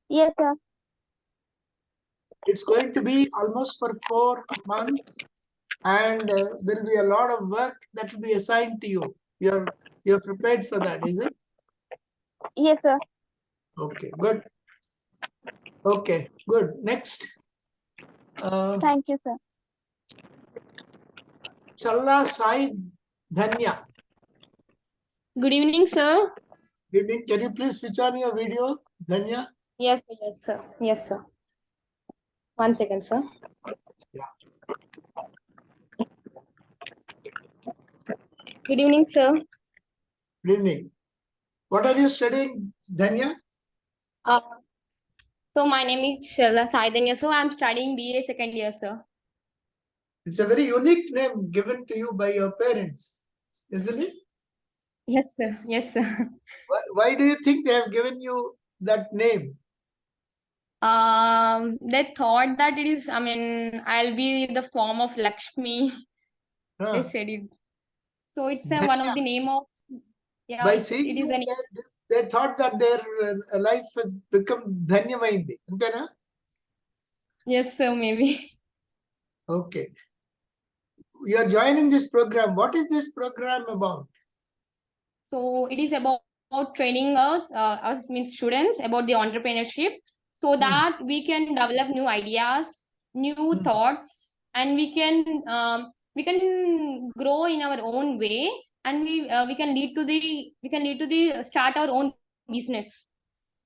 Yes, sir. It's going to be almost for 4 months, and there will be a lot of work that will be assigned to you. You're prepared for that, is it? Yes, sir. Okay, good. Okay, good. Next, Thank you, sir. Challa Sai Dhanya. Good evening, sir. Good evening. Can you please switch on your video, Dhanya? Yes, sir. Yes, sir. 1 second, sir. Yeah. Good evening, sir. Good evening. What are you studying, Dhanya? So my name is Sharla Saidanya. So I'm studying BA second year, sir. It's a very unique name given to you by your parents, isn't it? Yes, sir. Yes, sir. Why do you think they have given you that name? They thought that it is. I mean, I'll be the form of Lakshmi. They said it. So it's one of the name of. Yeah, By it seeing is you, the name. they thought that their life has become Dhanyamaindi. Antena? Yes, sir. Maybe. Okay. You are joining this program. What is this program about? So it is about training us means students about the entrepreneurship, so that we can develop new ideas, new thoughts, and we can grow in our own way, and we can lead to the start our own business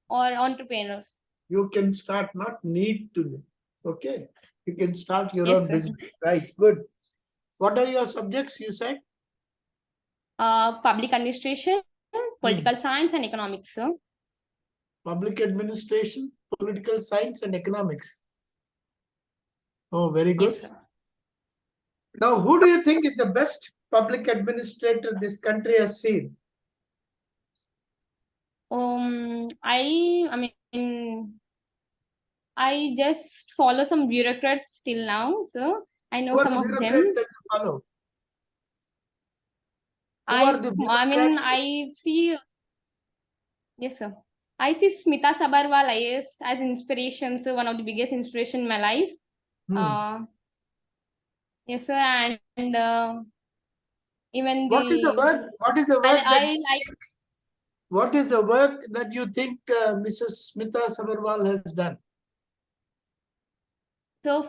or entrepreneurs. You can start, not need to. Okay. You can start your Yes, own sir. business. Right. Good. What are your subjects, you said? Public administration, political science, and economics, sir. Public administration, political science, and economics. Oh, very good. Yes, sir. Now, who do you think is the best public administrator this country has seen? I mean, I just follow some bureaucrats till now, so I know Who are some the of them. bureaucrats that you follow? Who are the bureaucrats? I see. Yes, sir. I see Smita Sabarwal IAS as inspiration, so one of the biggest inspiration in my life. Yes, sir, and even the. What is the work? What is the work what is the work that you think Mrs. Smita Sabarwal has done? So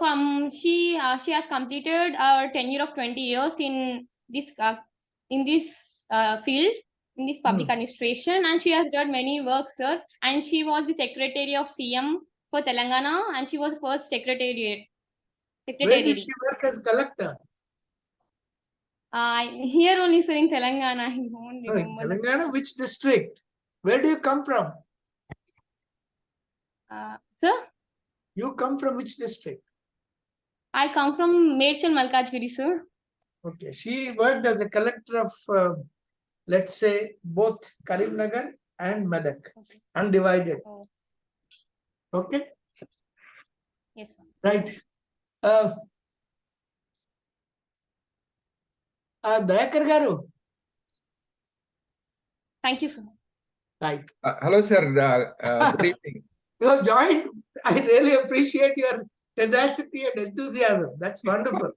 she has completed a tenure of 20 years in this field, in this public administration, and she has done many works, sir. And she was the secretary of CM for Telangana, and she was the first secretary. Where did she work as collector? Here only, sir, in Telangana. I don't remember. In Telangana, which district? Where do you come from? Sir? You come from which district? I come from Medchal Malkajgiri, sir. Okay. She worked as a collector of, let's say, both Karimnagar and Medak. Undivided. Okay? Yes, sir. Right. Dayakar garu. Thank you, sir. Right. Hello, sir. Good evening. You have joined. I really appreciate your tenacity and enthusiasm. That's wonderful.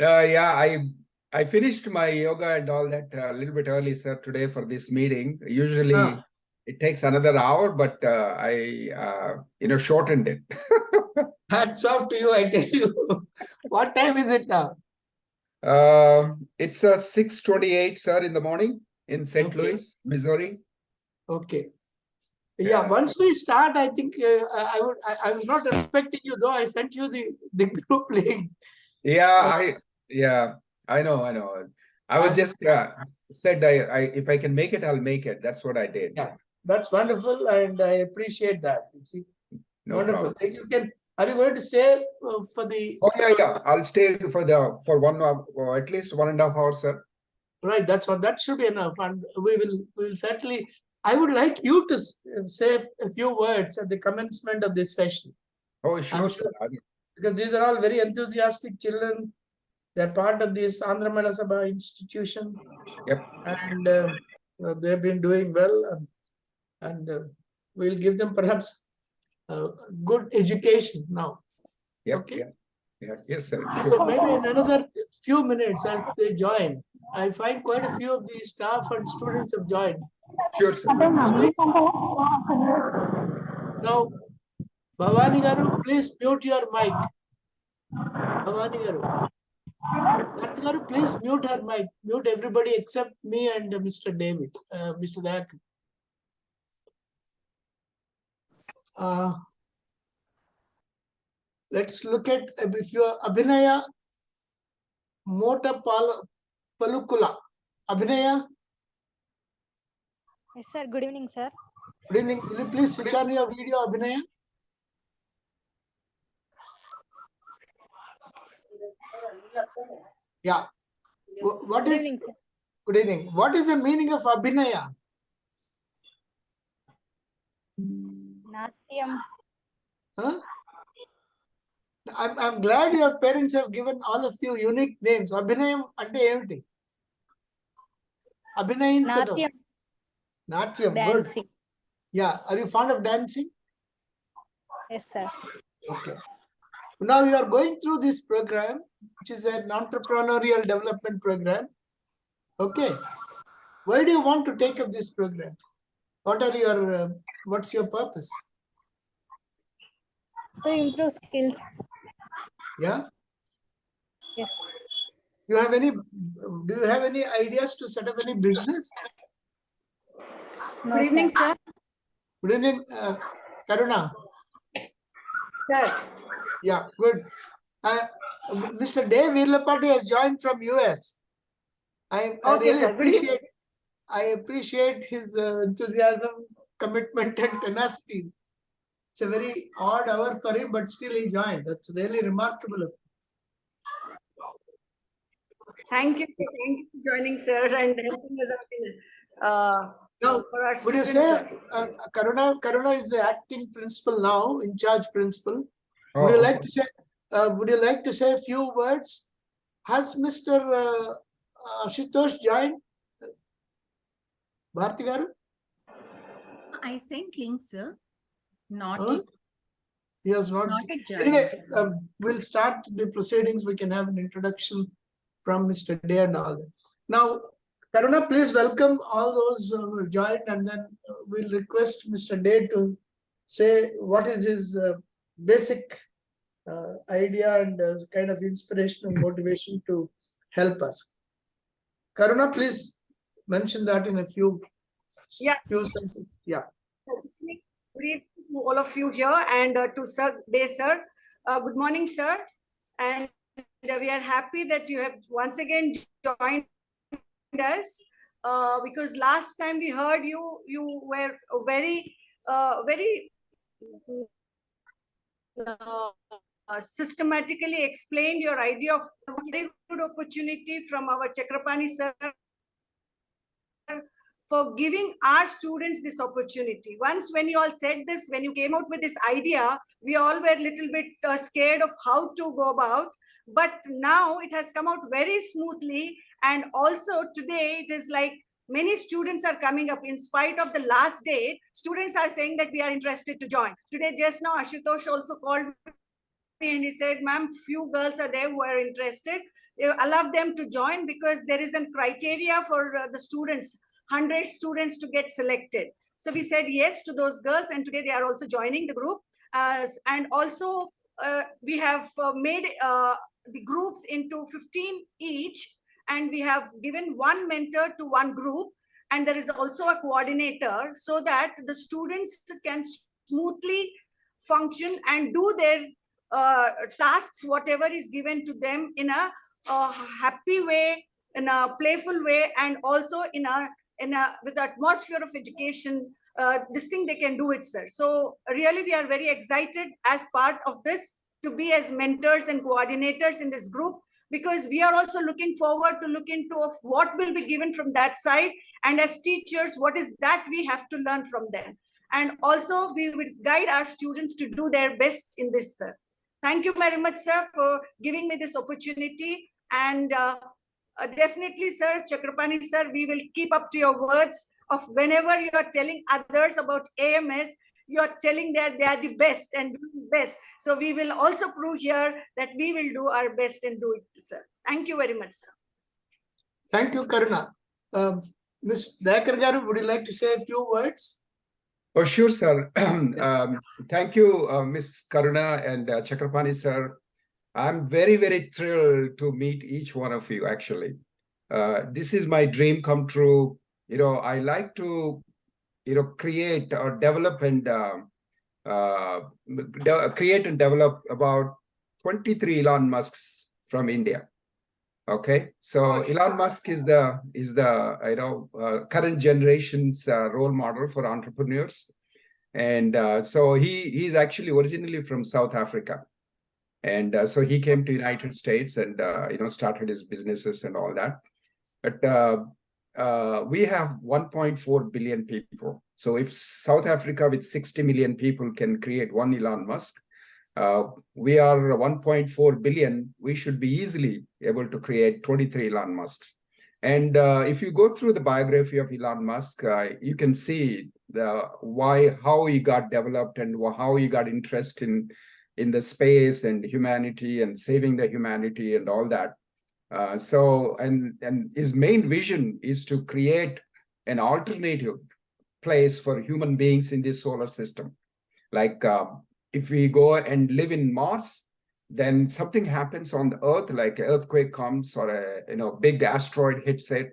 Yeah, I finished my yoga and all that a little bit early, sir, today for this meeting. Usually it takes another hour, but I shortened it. Hats off to you, I tell you. What time is it now? It's 6:28, sir, in the morning in St. Louis, Missouri. Okay. Yeah, once we start, I think I was not expecting you, though I sent you the group link. Yeah, I know. I was just said if I can make it, I'll make it. That's what I did. Yeah, that's wonderful, and I appreciate that. You see, no wonderful. Problem. Are you going to stay for the? Oh yeah. I'll stay for 1 hour, or at least 1.5 hours, sir. Right, that should be enough, and we will certainly. I would like you to say a few words at the commencement of this session. Oh, sure, sir. Because these are all very enthusiastic children. They're part of this Andhra Mela Sabha institution. Yep. And they've been doing well. And we'll give them perhaps good education now. Yep, Okay. yeah. Yeah, yes, sir. So Sure. maybe in another few minutes as they join, I find quite a few of the staff and students have joined. Sure, sir. Now, Bhavani Garu, please mute your mic. Bhavani Garu. Bharti Garu, please mute her mic. Mute everybody except me and Mr. David, Mr. Dayak. Let's look at if you are Abhinaya Mota Palukula. Abhinaya. Yes, sir. Good evening, sir. Good evening. Will you please switch on your video, Abhinaya? Yeah. What Good is evening, sir. good evening? What is the meaning of Abhinaya? Natyam. Huh? I'm glad your parents have given all of you unique names. Abhinayam ante emti? Abhinayinchadam. Natyam. Natyam. Dancing. Good. Yeah. Are you fond of dancing? Yes, sir. Okay. Now you are going through this program, which is an entrepreneurial development program. Okay. Why do you want to take up this program? What are your what's your purpose? To improve skills. Yeah. Yes. Do you have any ideas to set up any business? No, Good evening, sir. Good evening, Karuna. Sir. Yeah, good. Mr. Dave Virlapati has joined from US. I really appreciate his enthusiasm, commitment, and tenacity. It's a very odd hour for him, but still he joined. That's really remarkable of him. Thank you for joining, sir, and helping us out Now, for our would you students. say Karuna is the acting principal now, in charge principal? Oh, Would you okay. like to say? Would you like to say a few words? Has Mr. Ashutosh joined? Bharti garu? I sent links, sir. Not Huh? yet. He has not. Not yet joined. Anyway, we'll start the proceedings. We can have an introduction from Mr. Day and all that. Now, Karuna, please welcome all those who joined, and then we'll request Mr. Day to say what is his basic idea and kind of inspiration and motivation to help us. Karuna, please mention that in a few sentences. Yeah. Good evening to all of you here, and to Sir Day, sir. Good morning, sir. And we are happy that you have once again joined us, because last time we heard you were very systematically explained your idea of a very good opportunity from our Chakrapani sir for giving our students this opportunity. Once when you all said this, when you came out with this idea, we all were a little bit scared of how to go about, but now it has come out very smoothly. And also today it is like many students are coming up. In spite of the last date, students are saying that we are interested to join. Today, just now, Ashutosh also called me and he said, ma'am, few girls are there who are interested. Allow them to join, because there is a criteria for the students, 100 students to get selected. So we said yes to those girls, and today they are also joining the group. And also we have made the groups into 15 each, and we have given one mentor to one group, and there is also a coordinator, so that the students can smoothly function and do their tasks, whatever is given to them, in a happy way, in a playful way, and also in a with the atmosphere of education. This thing they can do it, sir. So really we are very excited as part of this to be as mentors and coordinators in this group, because we are also looking forward to look into of what will be given from that side, and as teachers, what is that we have to learn from them. And also we will guide our students to do their best in this, sir. Thank you very much, sir, for giving me this opportunity. And definitely, sir, Chakrapani, sir, we will keep up to your words of whenever you are telling others about AMS, you're telling that they are the best and doing best. So we will also prove here that we will do our best and do it, sir. Thank you very much, sir. Thank you, Karuna. Ms. Dayakar Garu, would you like to say a few words? Oh, sure, sir. Thank you, Ms. Karuna and Chakrapani, sir. I'm very, very thrilled to meet each one of you, actually. This is my dream come true. I like to, create or develop and create and develop about 23 Elon Musks from India. Okay, so Elon Musk is the current generation's role model for entrepreneurs, and so he's actually originally from South Africa, and so he came to United States and started his businesses and all that. But we have 1.4 billion people. So if South Africa with 60 million people can create one Elon Musk, we are 1.4 billion. We should be easily able to create 23 Elon Musks. And if you go through the biography of Elon Musk, you can see how he got developed and how he got interest in the space and humanity and saving the humanity and all that. And his main vision is to create an alternative place for human beings in this solar system. Like if we go and live in Mars, then something happens on the Earth, like an earthquake comes or a big asteroid hits it,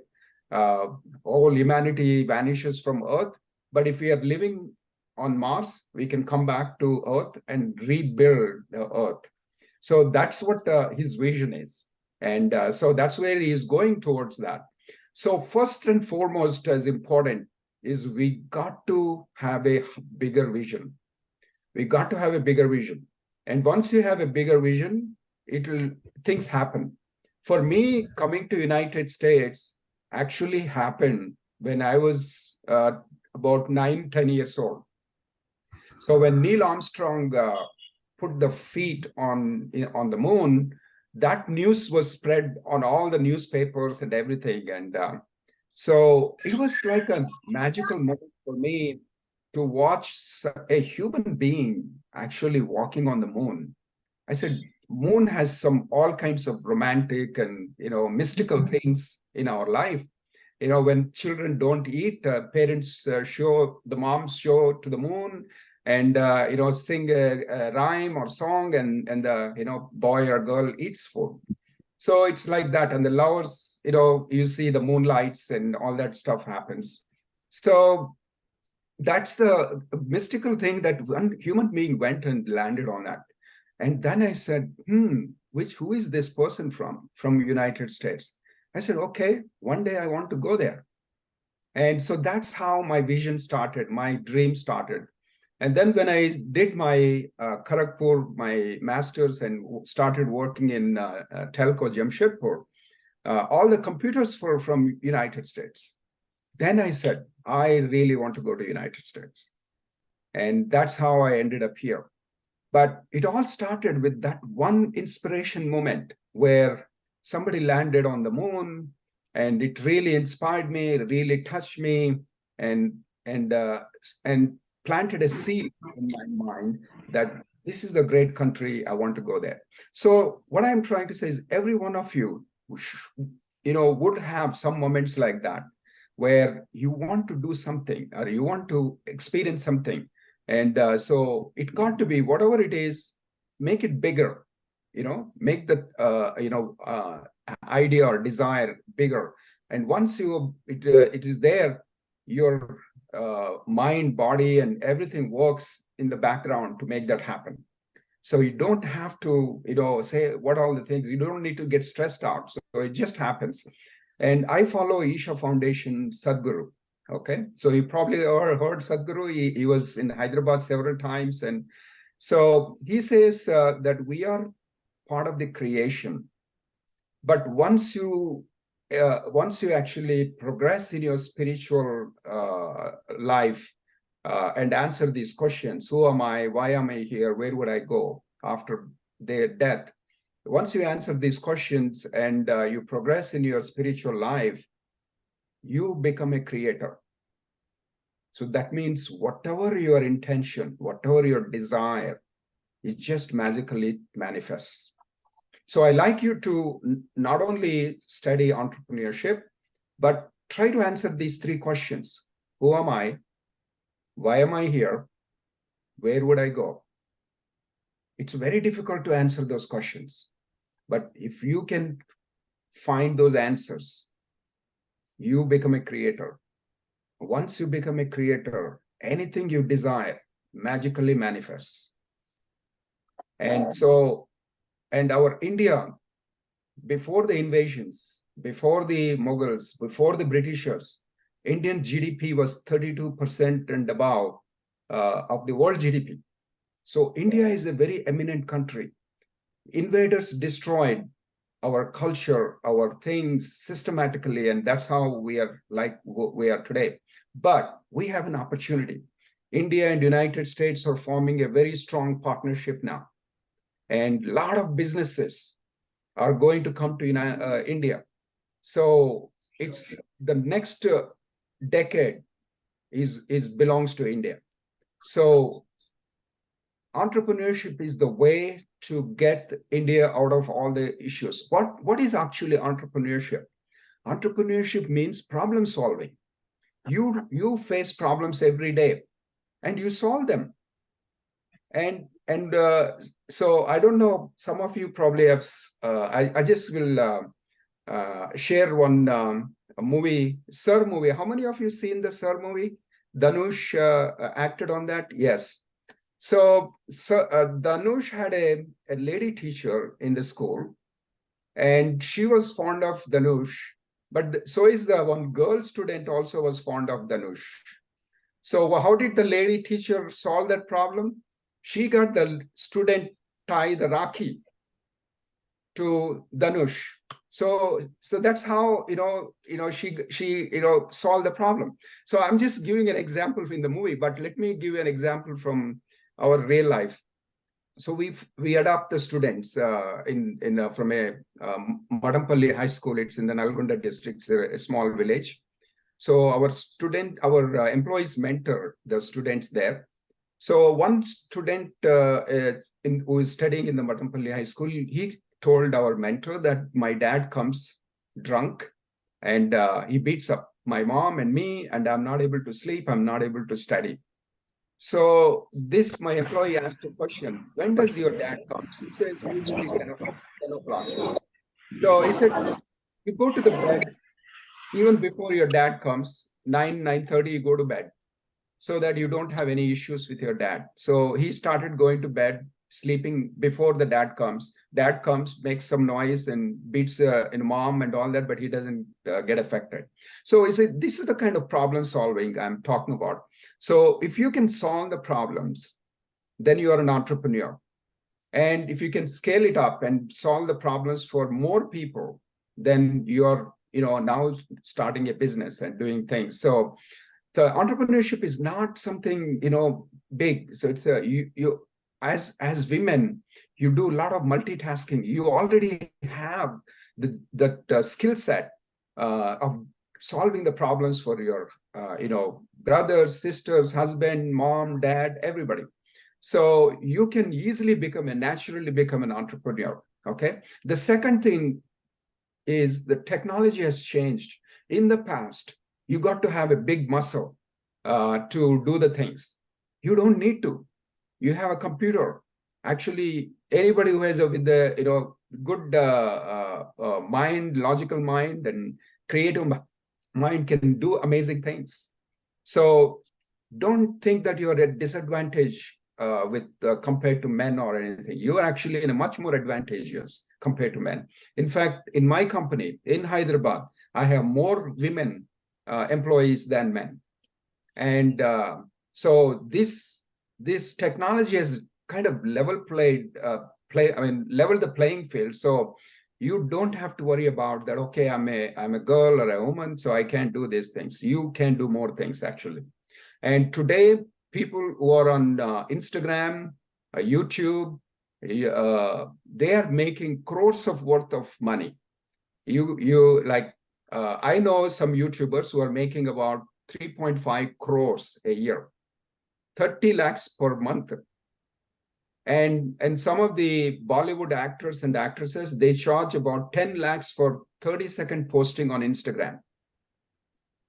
all humanity vanishes from Earth. But if we are living on Mars, we can come back to Earth and rebuild the Earth. So that's what his vision is. And so that's where he is going towards that. So first and foremost, as important, is we got to have a bigger vision. We got to have a bigger vision. And once you have a bigger vision, things happen. For me, coming to United States actually happened when I was about 9-10 years old. So when Neil Armstrong put the feet on the moon, that news was spread on all the newspapers and everything. And so it was like a magical moment for me to watch a human being actually walking on the moon. I said, moon has all kinds of romantic and mystical things in our life. When children don't eat, parents the moms show to the moon and sing a rhyme or song, and the boy or girl eats food. So it's like that. And the lovers, you see the moonlights and all that stuff happens. So that's the mystical thing that one human being went and landed on that. And then I said, who is this person from United States? I said, okay, one day I want to go there. And so that's how my vision started, my dream started. And then when I did my Kharagpur, my master's, and started working in Telco Jamshedpur, all the computers were from United States. Then I said, I really want to go to United States. And that's how I ended up here. But it all started with that one inspiration moment where somebody landed on the moon, and it really inspired me, it really touched me, and planted a seed in my mind that this is a great country, I want to go there. So what I'm trying to say is every one of you, would have some moments like that where you want to do something or you want to experience something. And so it got to be whatever it is, make it bigger, make the, idea or desire bigger. And once it is there, your mind, body, and everything works in the background to make that happen. So you don't have to, say what all the things, you don't need to get stressed out. So it just happens. And I follow Isha Foundation Sadhguru. Okay, so you probably heard Sadhguru. He was in Hyderabad several times. And so he says that we are part of the creation. But once you actually progress in your spiritual life and answer these questions, who am I? Why am I here? Where would I go after their death? Once you answer these questions and you progress in your spiritual life, you become a creator. So that means whatever your intention, whatever your desire, it just magically manifests. So I like you to not only study entrepreneurship, but try to answer these three questions. Who am I? Why am I here? Where would I go? It's very difficult to answer those questions. But if you can find those answers, you become a creator. Once you become a creator, anything you desire magically manifests. And so, and our India, before the invasions, before the Mughals, before the Britishers, Indian GDP was 32% and above of the world GDP. So India is a very eminent country. Invaders destroyed our culture, our things systematically, and that's how we are like we are today. But we have an opportunity. India and United States are forming a very strong partnership now. And a lot of businesses are going to come to India. So it's the next decade is belongs to India. So entrepreneurship is the way to get India out of all the issues. What is actually entrepreneurship? Entrepreneurship means problem solving. You face problems every day and you solve them. And so I don't know, some of you probably have, I just will share one a movie, Sir movie. How many of you seen the Sir movie? Dhanush acted on that? Yes. So Dhanush had a lady teacher in the school, and she was fond of Dhanush, but so is the one girl student also was fond of Dhanush. So how did the lady teacher solve that problem? She got the student tie the Rakhi to Dhanush. So that's how she solved the problem. So I'm just giving an example in the movie, but let me give you an example from our real life. So we adopt the students from a Madampalli High School. It's in the Nalgonda district, it's a small village. So our employees mentor the students there. So one student who is studying in the Madampalli High School, he told our mentor that my dad comes drunk and he beats up my mom and me, and I'm not able to sleep, I'm not able to study. So my employee asked a question, when does your dad come? He says, usually 10 o'clock. So he said, you go to the bed, even before your dad comes, 9:30, you go to bed so that you don't have any issues with your dad. So he started going to bed, sleeping before the dad comes. Dad comes, makes some noise and beats mom and all that, but he doesn't get affected. So he said, this is the kind of problem solving I'm talking about. So if you can solve the problems, then you are an entrepreneur. And if you can scale it up and solve the problems for more people, then you're now starting a business and doing things. So the entrepreneurship is not something big. So it's you as women, you do a lot of multitasking. You already have the skill set of solving the problems for your brothers, sisters, husband, mom, dad, everybody. So you can easily naturally become an entrepreneur. Okay. The second thing is the technology has changed. In the past, you got to have a big muscle to do the things. You don't need to. You have a computer. Actually, anybody who has good mind, logical mind, and creative mind can do amazing things. So don't think that you're at a disadvantage compared to men or anything. You are actually in a much more advantageous compared to men. In fact, in my company in Hyderabad, I have more women employees than men. And so this technology has kind of leveled the playing field. So you don't have to worry about that. Okay, I'm a girl or a woman, so I can't do these things. You can do more things actually. And today, people who are on Instagram, YouTube, they are making crores of worth of money. I know some YouTubers who are making about 3.5 crores a year, 30 lakhs per month. And some of the Bollywood actors and actresses, they charge about 10 lakhs for 30-second posting on Instagram.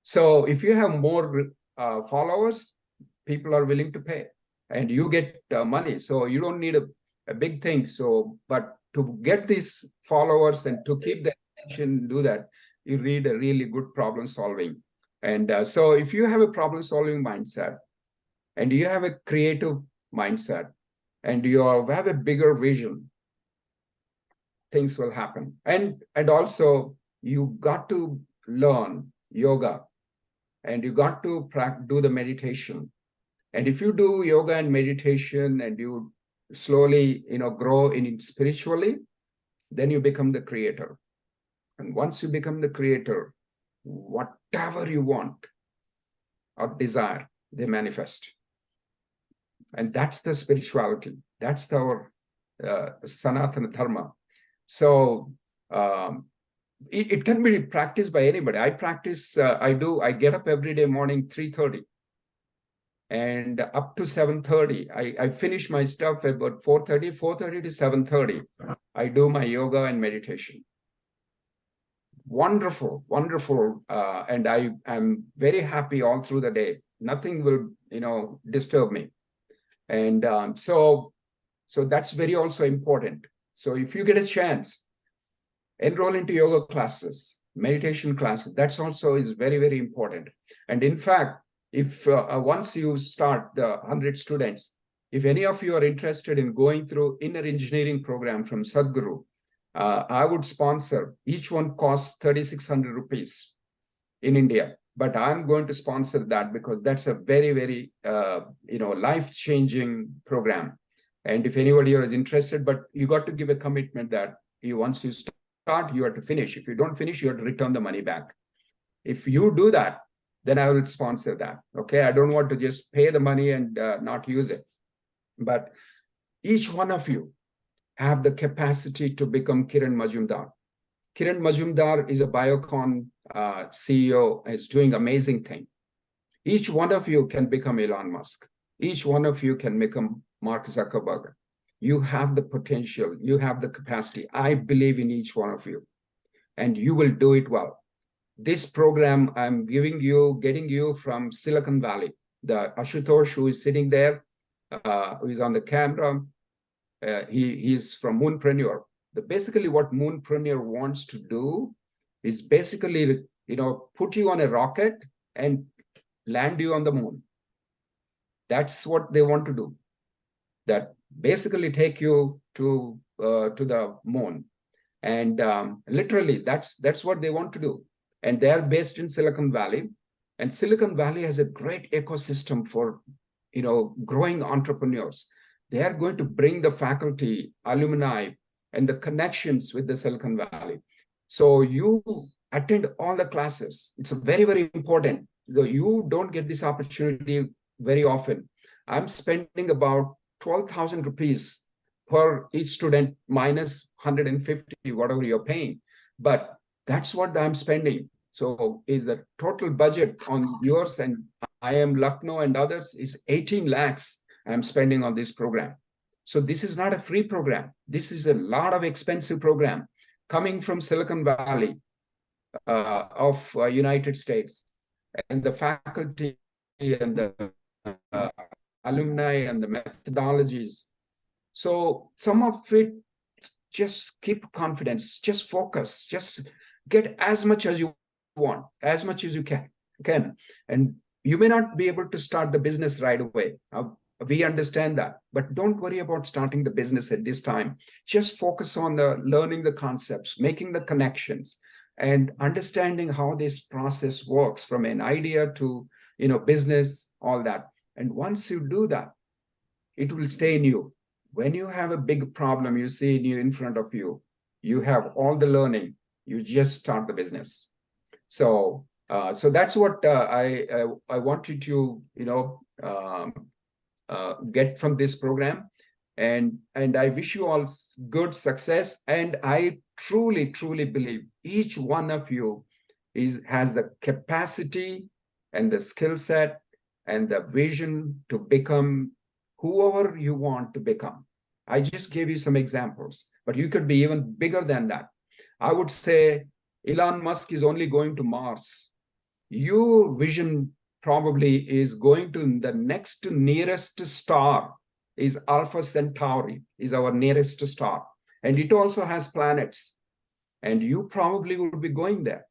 So if you have more followers, people are willing to pay and you get money. So you don't need a big thing. So, but to get these followers and to keep the attention, do that, you need a really good problem solving. And so if you have a problem solving mindset and you have a creative mindset and you have a bigger vision, things will happen. And also you got to learn yoga and you got to do the meditation. And if you do yoga and meditation and you slowly, grow in it spiritually, then you become the creator. And once you become the creator, whatever you want or desire, they manifest. And that's the spirituality. That's our Sanatana Dharma. So it can be practiced by anybody. I practice, I get up every day morning 3:30 and up to 7:30. I finish my stuff at about 4:30 to 7:30. I do my yoga and meditation. Wonderful, wonderful. And I am very happy all through the day. Nothing will, disturb me. And so that's very also important. So if you get a chance, enroll into yoga classes, meditation classes. That's also is very, very important. And in fact, if once you start the 100 students, if any of you are interested in going through inner engineering program from Sadhguru, I would sponsor. Each one costs 3,600 rupees in India. But I'm going to sponsor that because that's a very, very, life-changing program. And if anybody is interested, but you got to give a commitment that once you start, you have to finish. If you don't finish, you have to return the money back. If you do that, then I will sponsor that. Okay, I don't want to just pay the money and not use it. But each one of you have the capacity to become Kiran Majumdar. Kiran Majumdar is a Biocon CEO, is doing amazing thing. Each one of you can become Elon Musk. Each one of you can become Mark Zuckerberg. You have the potential. You have the capacity. I believe in each one of you, and you will do it well. This program I'm getting you from Silicon Valley. The Ashutosh who is sitting there, who is on the camera, he's from Moonpreneur. Basically what Moonpreneur wants to do is basically, put you on a rocket and land you on the moon. That's what they want to do. That basically take you to the moon. And literally that's what they want to do. And they're based in Silicon Valley. And Silicon Valley has a great ecosystem for, growing entrepreneurs. They are going to bring the faculty, alumni, and the connections with the Silicon Valley. So you attend all the classes. It's very, very important. You don't get this opportunity very often. I'm spending about 12,000 rupees per each student minus 150, whatever you're paying. But that's what I'm spending. So is the total budget on yours and IIM Lucknow and others is 18 lakhs I'm spending on this program. So this is not a free program. This is a lot of expensive program coming from Silicon Valley of United States, and the faculty and the alumni and the methodologies. So some of it, just keep confidence, just focus, just get as much as you want, as much as you can. And you may not be able to start the business right away. We understand that, but don't worry about starting the business at this time. Just focus on learning the concepts, making the connections, and understanding how this process works from an idea to, business, all that. And once you do that, it will stay in you. When you have a big problem, you see in front of you, you have all the learning, you just start the business. So that's what I want you to, get from this program. And I wish you all good success. And I truly, truly believe each one of you has the capacity and the skill set and the vision to become whoever you want to become. I just gave you some examples, but you could be even bigger than that. I would say Elon Musk is only going to Mars. Your vision probably is going to the next nearest star is Alpha Centauri, is our nearest star. And it also has planets. And you probably will be going there.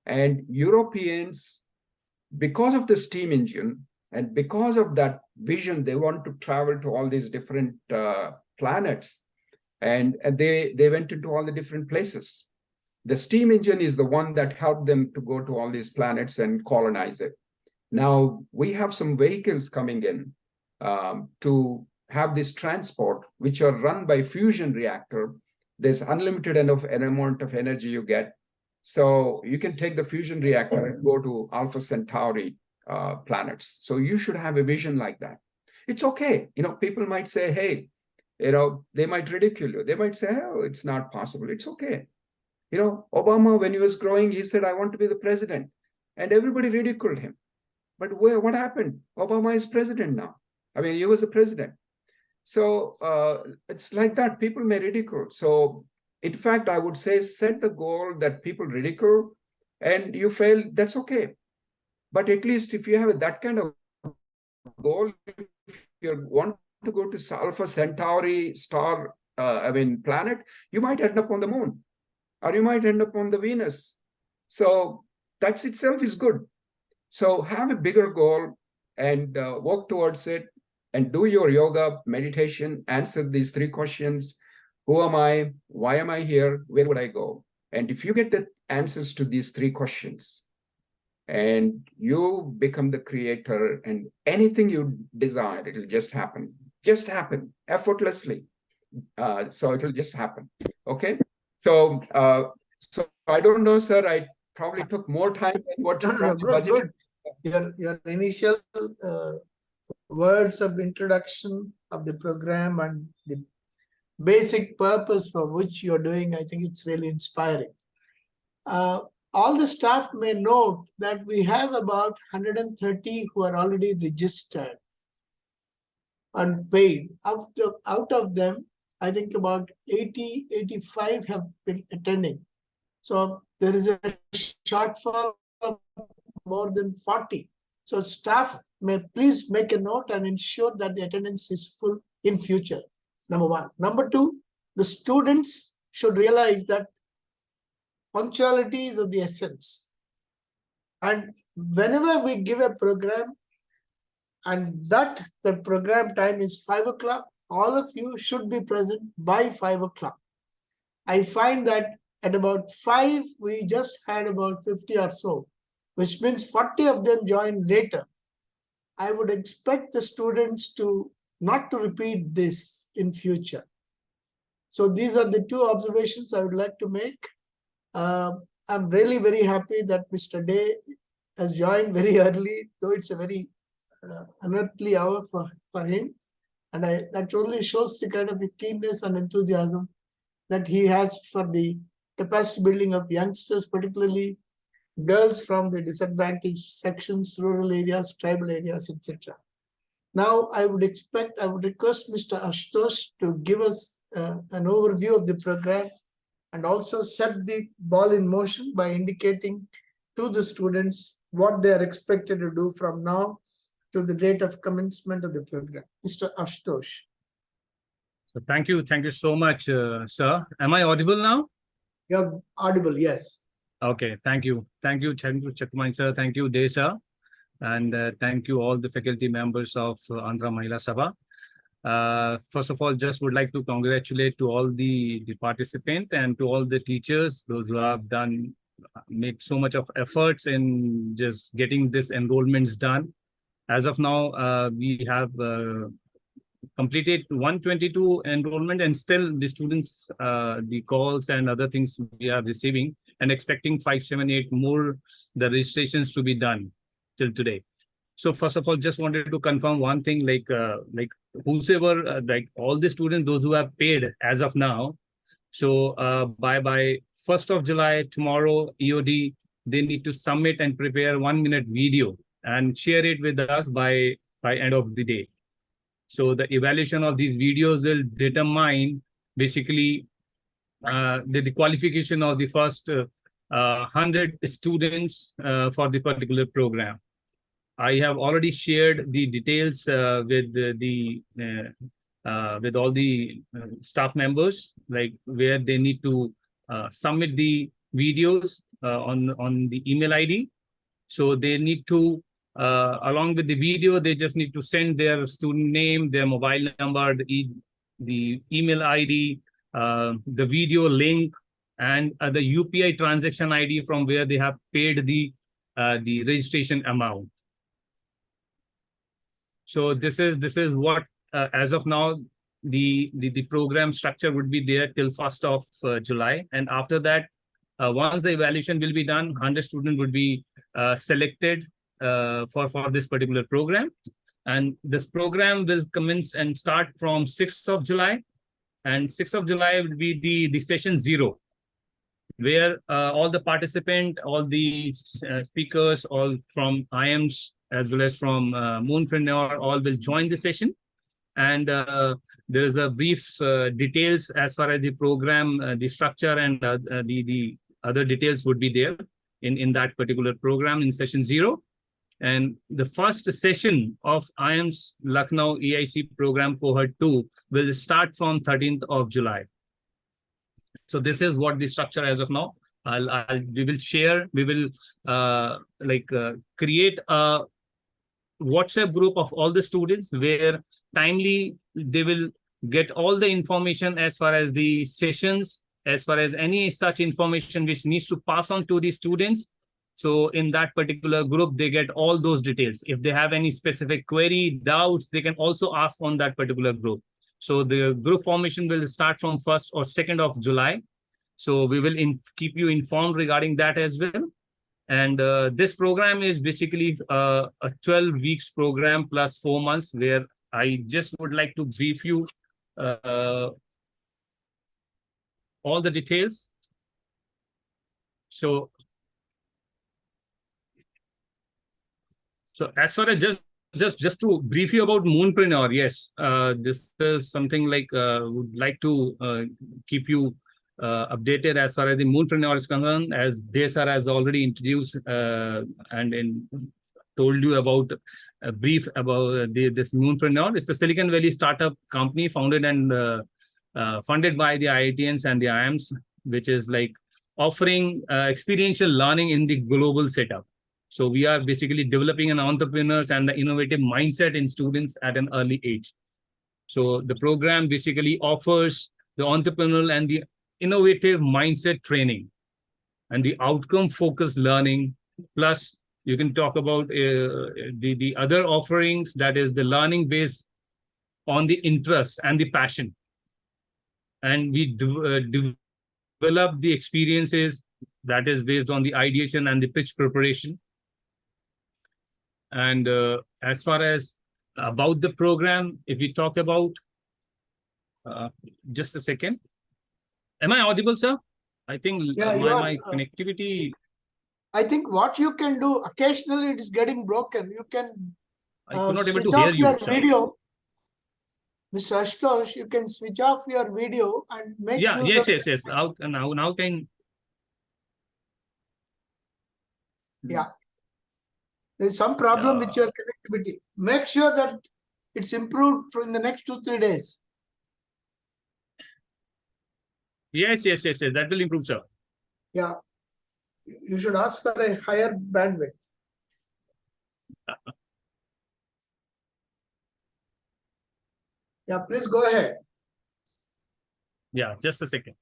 And Europeans, because of the steam engine and because of that vision, they want to travel to all these different planets. And they went into all the different places. The steam engine is the one that helped them to go to all these planets and colonize it. Now we have some vehicles coming in to have this transport, which are run by fusion reactor. There's unlimited enough amount of energy you get. So you can take the fusion reactor and go to Alpha Centauri planets. So you should have a vision like that. It's okay. People might say, hey, they might ridicule you. They might say, oh, it's not possible. It's okay. Obama, when he was growing, he said, I want to be the president. And everybody ridiculed him. But what happened? Obama is president now. I mean, he was a president. So it's like that. People may ridicule. So in fact, I would say set the goal that people ridicule and you fail, that's okay. But at least if you have that kind of goal, if you want to go to Alpha Centauri star, planet, you might end up on the moon or you might end up on the Venus. So that itself is good. So have a bigger goal and work towards it and do your yoga, meditation, answer these 3 questions. Who am I? Why am I here? Where would I go? And if you get the answers to these 3 questions and you become the creator and anything you desire, it'll just happen effortlessly. So it'll just happen. Okay. So I don't know, sir, I probably took more time than what you budgeted. Your initial words of introduction of the program and the basic purpose for which you're doing, I think it's really inspiring. All the staff may note that we have about 130 who are already registered and paid. Out of them, I think about 85 have been attending. So there is a shortfall of more than 40. So staff may please make a note and ensure that the attendance is full in future. Number 1. Number 2, the students should realize that punctuality is of the essence. And whenever we give a program and that the program time is 5 o'clock, all of you should be present by 5 o'clock. I find that at about 5, we just had about 50 or so, which means 40 of them joined later. I would expect the students not to repeat this in future. So these are the 2 observations I would like to make. I'm really very happy that Mr. Day has joined very early, though it's a very unearthly hour for him. And that only shows the kind of keenness and enthusiasm that he has for the capacity building of youngsters, particularly girls from the disadvantaged sections, rural areas, tribal areas, etc. Now, I would request Mr. Ashutosh to give us an overview of the program and also set the ball in motion by indicating to the students what they are expected to do from now to the date of commencement of the program. Mr. Ashutosh. So thank you so much, sir. Am I audible now? You're audible, yes. Okay, thank you, Chakman sir. Thank you, Day sir, and thank you all the faculty members of Andhra Mahila Sabha. First of all, just would like to congratulate to all the participants and to all the teachers, those who have made so much of efforts in just getting this enrollments done. As of now, we have completed 122 enrollment, and still the students, the calls and other things we are receiving, and expecting 578 more the registrations to be done till today. So first of all, just wanted to confirm one thing, like whosoever, like all the students, those who have paid as of now. So by 1st of July, tomorrow, EOD, they need to submit and prepare 1-minute video and share it with us by end of the day. So the evaluation of these videos will determine basically the qualification of the first 100 students for the particular program. I have already shared the details with with all the staff members, like where they need to submit the videos on the email ID. So they need to, along with the video, they just need to send their student name, their mobile number, the email ID, the video link, and the UPI transaction ID from where they have paid the registration amount. So this is what as of now the program structure would be there till 1st of July, and after that, once the evaluation will be done, 100 students would be selected for this particular program, and this program will commence and start from 6th of July, and 6th of July will be the session 0, where all the participants, all the speakers, all from AMS as well as from Moonpreneur, all will join the session. And there is a brief details as far as the program, the structure, and the other details would be there in that particular program in session 0. And the first session of IAMS Lucknow EIC program cohort 2 will start from 13th of July. So this is what the structure as of now. We will create a WhatsApp group of all the students where timely they will get all the information as far as the sessions, as far as any such information which needs to pass on to the students. So in that particular group, they get all those details. If they have any specific query, doubts, they can also ask on that particular group. So the group formation will start from 1st or 2nd of July. So we will keep you informed regarding that as well. And this program is basically a 12 weeks program plus 4 months, where I just would like to brief you all the details. So as far as just to brief you about Moonpreneur, yes, this is something like would like to keep you updated as far as the Moonpreneur is concerned, as Desar has already introduced and told you about a brief about this Moonpreneur. It's the Silicon Valley startup company founded and funded by the IITians and the IIMs, which is like offering experiential learning in the global setup. So we are basically developing an entrepreneurs and the innovative mindset in students at an early age. So the program basically offers the entrepreneurial and the innovative mindset training and the outcome focused learning. Plus you can talk about the other offerings, that is the learning based on the interest and the passion. And we develop the experiences that is based on the ideation and the pitch preparation. And as far as about the program, if we talk about, just a second. Am I audible, sir? I think my connectivity. I think what you can do, occasionally it is getting broken. You can switch off your video. Mr. Ashutosh, you can switch off your video and make use of Yes. Now can. Yeah. There's some problem with your connectivity. Make sure that it's improved in the next 2-3 days. Yes. That will improve, sir. Yeah. You should ask for a higher bandwidth. Yeah, please go ahead. Yeah, just a second.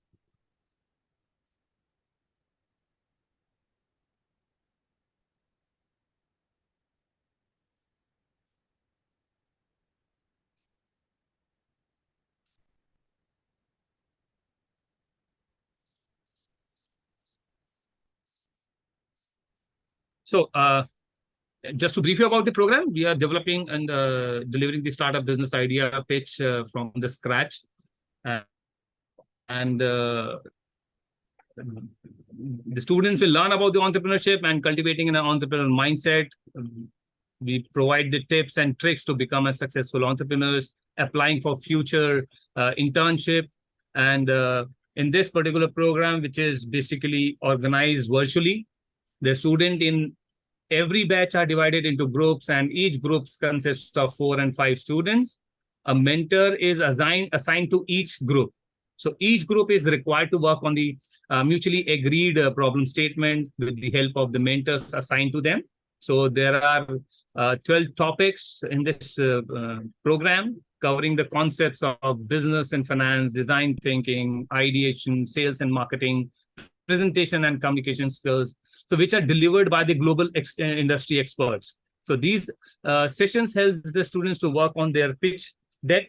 So just to brief you about the program, we are developing and delivering the startup business idea pitch from the scratch. And the students will learn about the entrepreneurship and cultivating an entrepreneurial mindset. We provide the tips and tricks to become a successful entrepreneurs, applying for future internship. And in this particular program, which is basically organized virtually, the student in every batch are divided into groups, and each group consists of 4 and 5 students. A mentor is assigned to each group. So each group is required to work on the mutually agreed problem statement with the help of the mentors assigned to them. So there are 12 topics in this program, covering the concepts of business and finance, design thinking, ideation, sales and marketing, presentation and communication skills, so which are delivered by the global industry experts. So these sessions help the students to work on their pitch deck,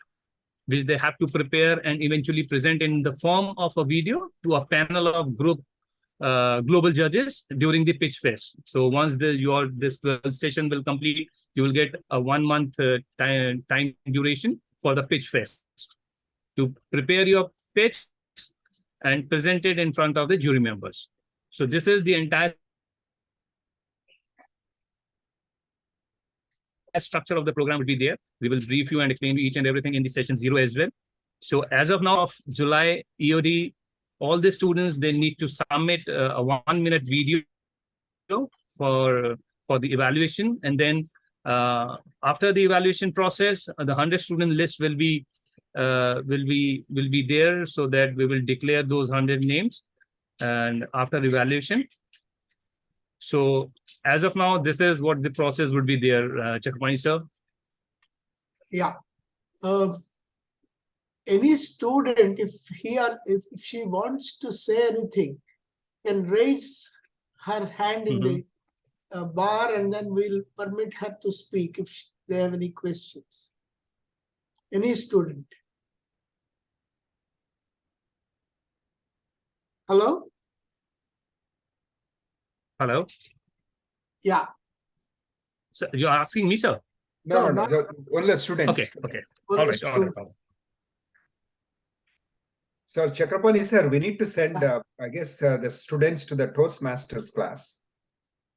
which they have to prepare and eventually present in the form of a video to a panel of global judges during the pitch fest. So once this 12th session will complete, you will get a 1 month time duration for the pitch fest to prepare your pitch and present it in front of the jury members. So this is the entire structure of the program will be there. We will brief you and explain you each and everything in the session 0 as well. So as of now of July EOD, all the students, they need to submit a 1-minute video for the evaluation. And then after the evaluation process, the 100 student list will be there, so that we will declare those 100 names and after evaluation. So as of now, this is what the process would be there, Chakmani sir. Yeah. Any student, if she wants to say anything, can raise her hand in the bar, and then we'll permit her to speak if they have any questions. Any student. Hello? Hello? Yeah. So you're asking me, sir? No, No, only students. Okay, okay. Only All right. students. So Chakrapani sir, we need to send, I guess, the students to the Toastmasters class.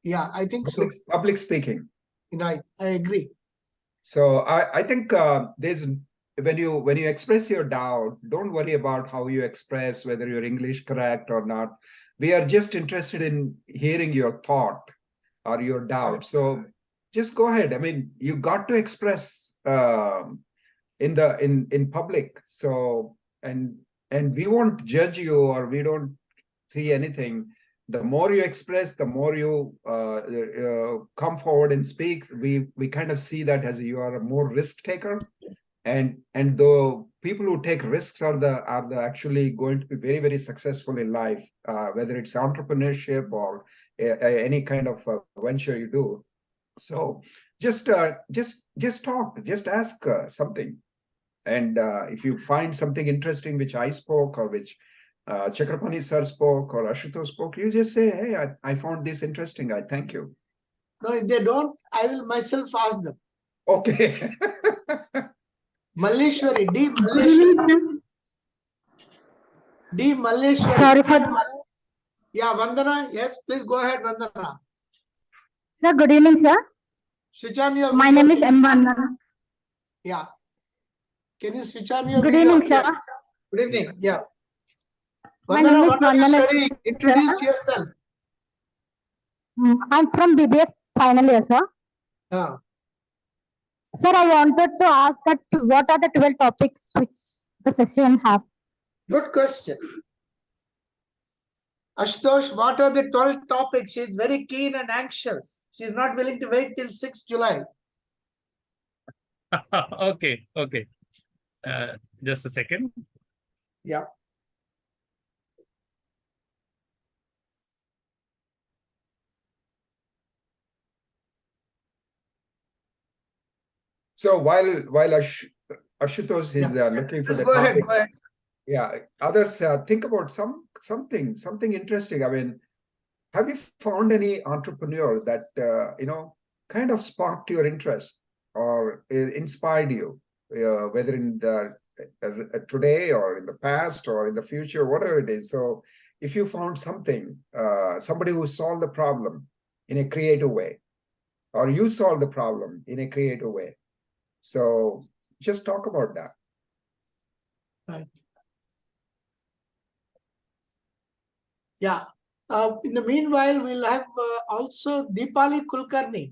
Yeah, I think so. Public speaking. Right, I agree. So I think there's when you express your doubt, don't worry about how you express, whether your English correct or not. We are just interested in hearing your thought or your doubt. So just go ahead. I mean, you got to express in public. So and we won't judge you, or we don't see anything. The more you express, the more you come forward and speak. We kind of see that as you are a more risk taker, and the people who take risks are the actually going to be very, very successful in life, whether it's entrepreneurship or any kind of venture you do. So just talk, just ask something, and if you find something interesting which I spoke, or which Chakrapani sir spoke, or Ashutosh spoke, you just say, hey, I found this interesting. I thank you. No, if they don't, I will myself ask them. Okay. Malleshwari, D. Malleshwari. D. Malleshwari. Sorry for. Yeah, Vandana. Yes, please go ahead, Vandana. Sir, good evening, sir. Switch on your My video. name is M. Vandana. Yeah. Can you switch on your Good video? evening, sir. Yes. Good evening. Yeah. My name Vandana, is what are you Vandana, studying? Introduce sir. yourself. I'm from BBA final year, sir. Ah. Sir, I wanted to ask that what are the 12 topics which the session have? Good question. Ashutosh, what are the 12 topics? She is very keen and anxious. She is not willing to wait till 6th July. Okay. Just a second. Yeah. So while Ashutosh is looking for Just the go ahead. topics, Go ahead. yeah, others think about something interesting. I mean, have you found any entrepreneur that kind of sparked your interest or inspired you, whether in the today or in the past or in the future, whatever it is? So if you found something, somebody who solved the problem in a creative way, or you solved the problem in a creative way. So just talk about that. Right. Yeah. In the meanwhile, we'll have also Deepali Kulkarni.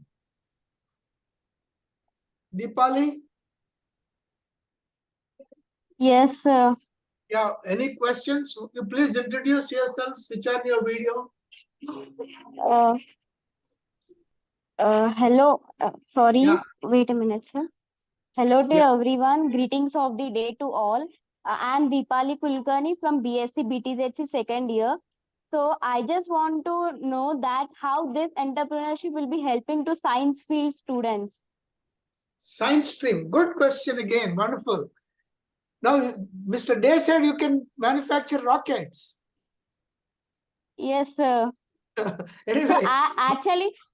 Deepali? Yes, sir. Yeah, any questions? You please introduce yourself, switch on your video. Uh, Hello. Sorry. Yeah. Wait a minute, sir. Hello to Yeah. everyone. Greetings of the day to all. I'm Deepali Kulkarni from BSc BTZC second year. So I just want to know that how this entrepreneurship will be helping to science field students. Science stream. Good question again. Wonderful. Now, Mr. Day said you can manufacture rockets. Yes, sir. Anyway. So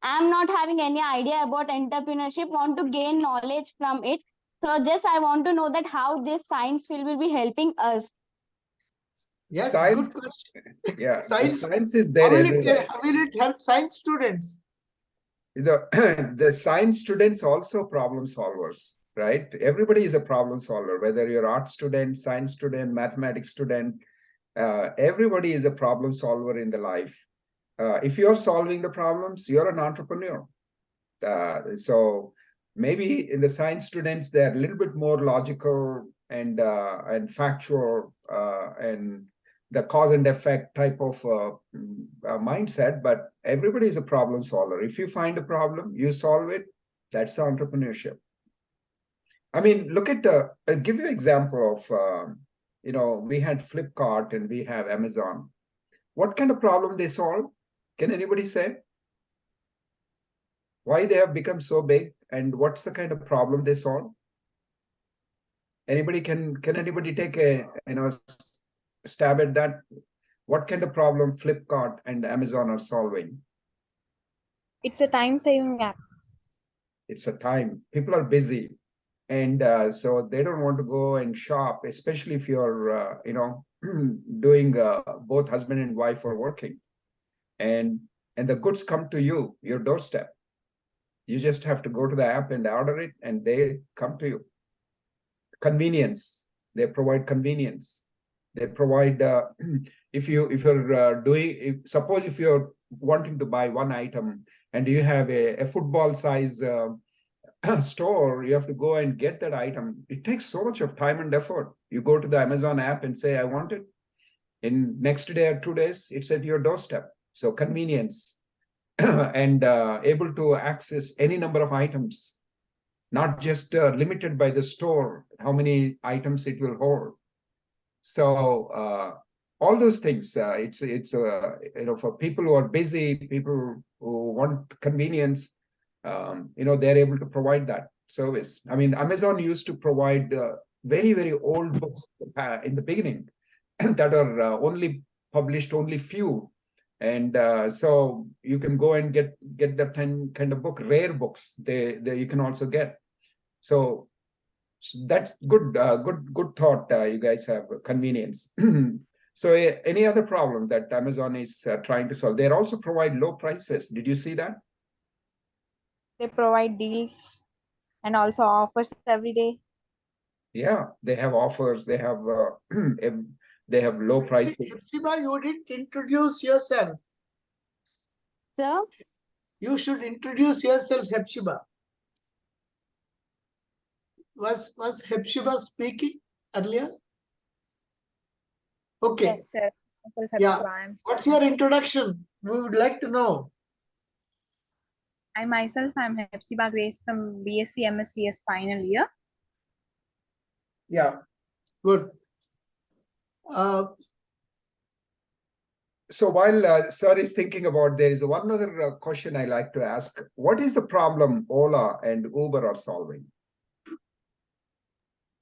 I'm not having any idea about entrepreneurship, want to gain knowledge from it. So just I want to know that how this science field will be helping us. Yes, Science, good question. yeah, Science is there everywhere. how will it help science students? The science students also problem solvers, right? Everybody is a problem solver, whether you're art student, science student, mathematics student, everybody is a problem solver in the life. If you're solving the problems, you're an entrepreneur. So maybe in the science students, they're a little bit more logical and factual and the cause and effect type of mindset, but everybody is a problem solver. If you find a problem, you solve it. That's entrepreneurship. I mean, look at I'll give you an example of, we had Flipkart and we have Amazon. What kind of problem they solve? Can anybody say? Why they have become so big and what's the kind of problem they solve? Anybody can anybody take a stab at that? What kind of problem Flipkart and Amazon are solving? It's a time-saving app. It's a time. People are busy. And so they don't want to go and shop, especially if you're, doing both husband and wife are working. And the goods come to you, your doorstep. You just have to go to the app and order it and they come to you. Convenience. They provide convenience. They provide, suppose if you're wanting to buy one item and you have a football size store, you have to go and get that item. It takes so much of time and effort. You go to the Amazon app and say, I want it. In next day or 2 days, it's at your doorstep. So convenience and able to access any number of items, not just limited by the store, how many items it will hold. So all those things, it's for people who are busy, people who want convenience, they're able to provide that service. I mean, Amazon used to provide very, very old books in the beginning that are only published, only few. And so you can go and get that kind of book, rare books, they you can also get. So that's good, good thought. You guys have convenience. So any other problem that Amazon is trying to solve? They also provide low prices. Did you see that? They provide deals and also offers every day. Yeah, they have offers. They have they have low prices. Hepzibah, you didn't introduce yourself. Sir? You should introduce yourself, Hepzibah. Was Hepzibah speaking earlier? Okay. Yes, sir. Yeah. What's your introduction? We would like to know. I'm Hepzibah Grace from BSc MScs final year. Yeah, good. So while sir is thinking about, there is one other question I like to ask. What is the problem Ola and Uber are solving?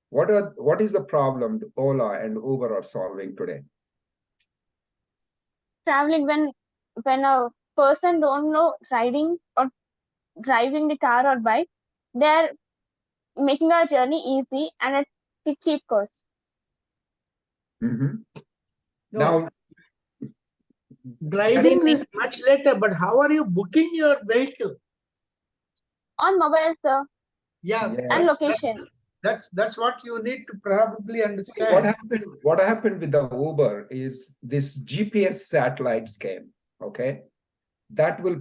What is the problem Ola and Uber are solving today? Traveling when a person don't know riding or driving the car or bike, they're making our journey easy and at the cheap cost. Mm-hmm. No. Now, Driving is much later, but how are you booking your vehicle? On mobile, sir, Yeah, Yes. and location. that's what you need to probably What understand. happened? What happened with the Uber is this GPS satellites came. Okay, that will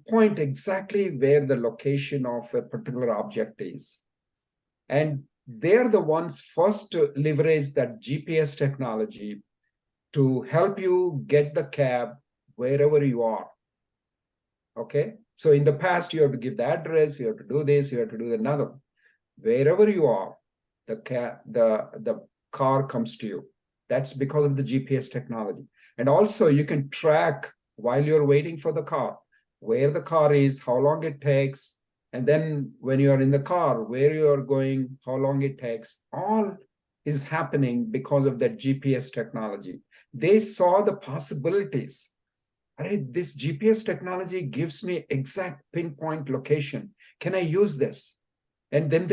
point exactly where the location of a particular object is, and they're the ones first to leverage that GPS technology to help you get the cab wherever you are. Okay, so in the past you have to give the address, you have to do this, you have to do another. Wherever you are, the car comes to you. That's because of the GPS technology. And also you can track while you're waiting for the car, where the car is, how long it takes, and then when you are in the car, where you are going, how long it takes. All is happening because of that GPS technology. They saw the possibilities. This GPS technology gives me exact pinpoint location. Can I use this? And then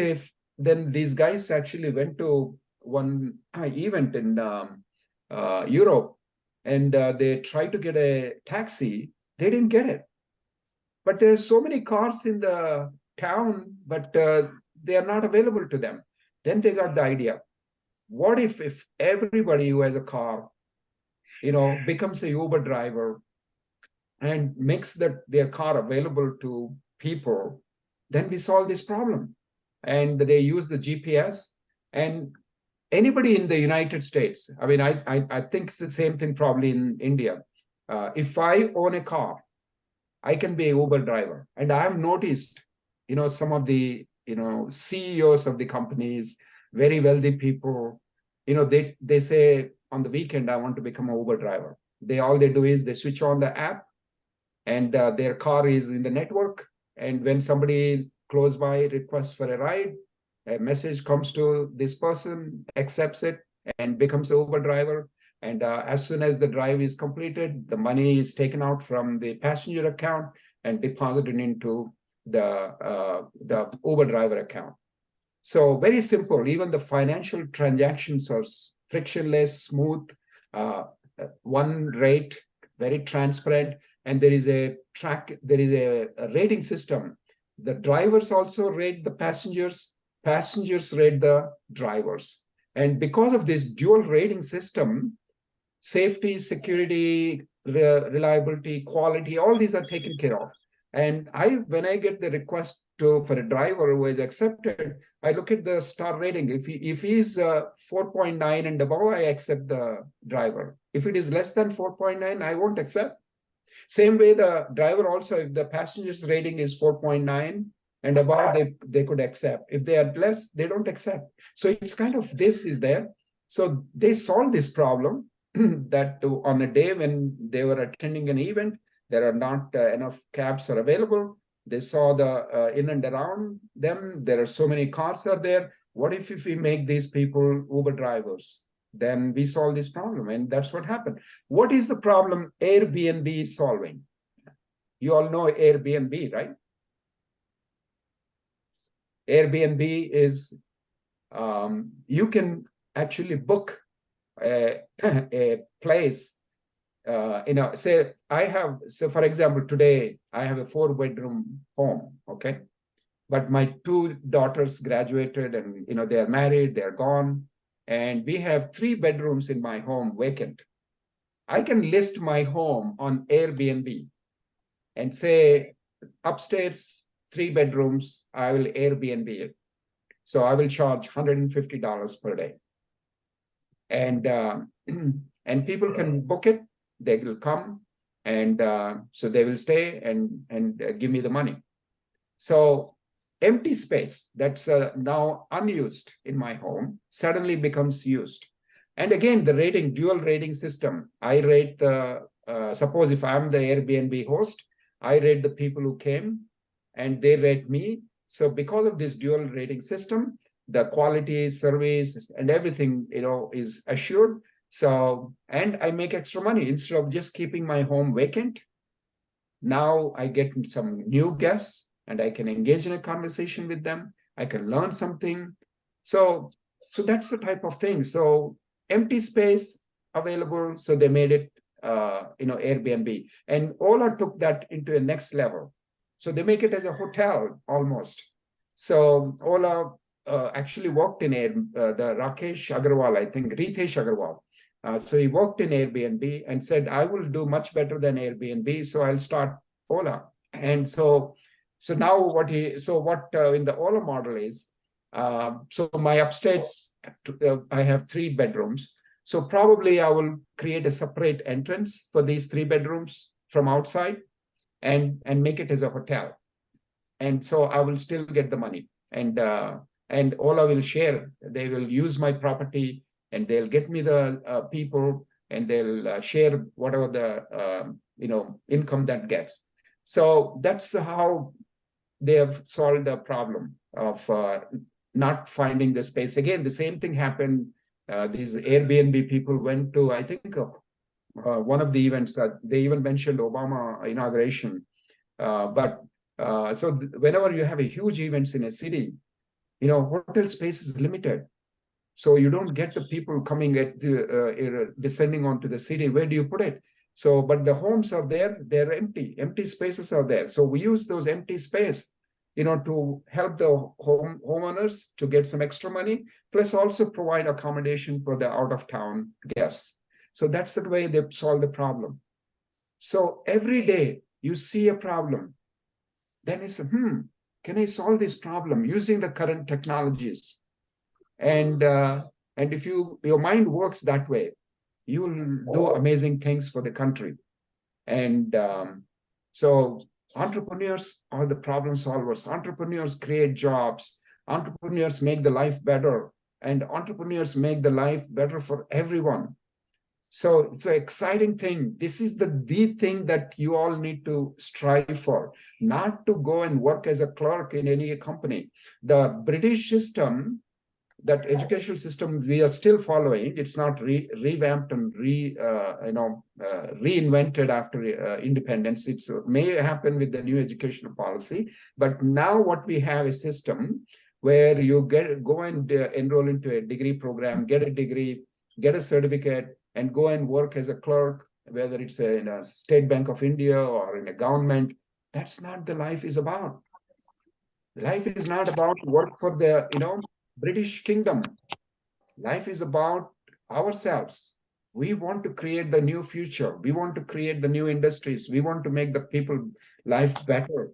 these guys actually went to one event in Europe, and they tried to get a taxi. They didn't get it. But there's so many cars in the town, but they are not available to them. Then they got the idea. What if everybody who has a car, becomes a Uber driver and makes their car available to people, then we solve this problem. And they use the GPS. And anybody in the United States, I mean, I think it's the same thing probably in India. If I own a car, I can be a Uber driver. And I have noticed, some of the, CEOs of the companies, very wealthy people, they say on the weekend, I want to become an Uber driver. All they do is they switch on the app, and their car is in the network. And when somebody close by requests for a ride, a message comes to this person, accepts it, and becomes an Uber driver. And as soon as the drive is completed, the money is taken out from the passenger account and deposited into the Uber driver account. So very simple. Even the financial transactions are frictionless, smooth, one rate, very transparent, and there is a rating system. The drivers also rate the passengers rate the drivers. And because of this dual rating system, safety, security, reliability, quality, all these are taken care of. And when I get the request for a driver who is accepted, I look at the star rating. If he's 4.9 and above, I accept the driver. If it is less than 4.9, I won't accept. Same way the driver also, if the passenger's rating is 4.9 and above, they could accept. If they are less, they don't accept. So it's kind of this is there. So they solved this problem that on a day when they were attending an event, there are not enough cabs are available. They saw the in and around them, there are so many cars are there. What if we make these people Uber drivers? Then we solve this problem, and that's what happened. What is the problem Airbnb is solving? You all know Airbnb, right? Airbnb is, you can actually book a place, say so for example, today I have a 4-bedroom home, okay? But my 2 daughters graduated and, they are married, they're gone. And we have 3 bedrooms in my home vacant. I can list my home on Airbnb and say, upstairs, 3 bedrooms, I will Airbnb it. So I will charge $150 per day. And and people can book it. They will come, and so they will stay and give me the money. So empty space that's now unused in my home suddenly becomes used. And again, the dual rating system. I rate suppose if I'm the Airbnb host, I rate the people who came and they rate me. So because of this dual rating system, the quality, service, and everything, is assured. So, and I make extra money instead of just keeping my home vacant. Now I get some new guests and I can engage in a conversation with them. I can learn something. So that's the type of thing. So empty space available. So they made it Airbnb. And Ola took that into a next level. So they make it as a hotel almost. So Ola actually worked in the Rakesh Agarwal, I think, Ritesh Agarwal. So he worked in Airbnb and said, I will do much better than Airbnb, so I'll start Ola. And so now what in the Ola model is, so my upstairs, I have 3 bedrooms. So probably I will create a separate entrance for these 3 bedrooms from outside and make it as a hotel. And so I will still get the money. And Ola will share. They will use my property and they'll get me the people and they'll share whatever the income that gets. So that's how they have solved the problem of not finding the space. Again, the same thing happened. These Airbnb people went to, I think, one of the events that they even mentioned Obama inauguration. So whenever you have a huge events in a city, hotel space is limited. So you don't get the people coming descending onto the city. Where do you put it? So, but the homes are there, they're empty spaces are there. So we use those empty space, to help the homeowners to get some extra money, plus also provide accommodation for the out of town guests. So that's the way they solve the problem. So every day you see a problem, then it's, can I solve this problem using the current technologies? And if your mind works that way, you will do amazing things for the country. And so entrepreneurs are the problem solvers. Entrepreneurs create jobs. Entrepreneurs make the life better. And entrepreneurs make the life better for everyone. So it's an exciting thing. This is the thing that you all need to strive for, not to go and work as a clerk in any company. The British system, that educational system we are still following, it's not revamped and reinvented after independence. It may happen with the new educational policy, but now what we have a system where you go and enroll into a degree program, get a degree, get a certificate, and go and work as a clerk, whether it's in a State Bank of India or in a government. That's not the life is about. Life is not about work for the British kingdom. Life is about ourselves. We want to create the new future. We want to create the new industries. We want to make the people life better.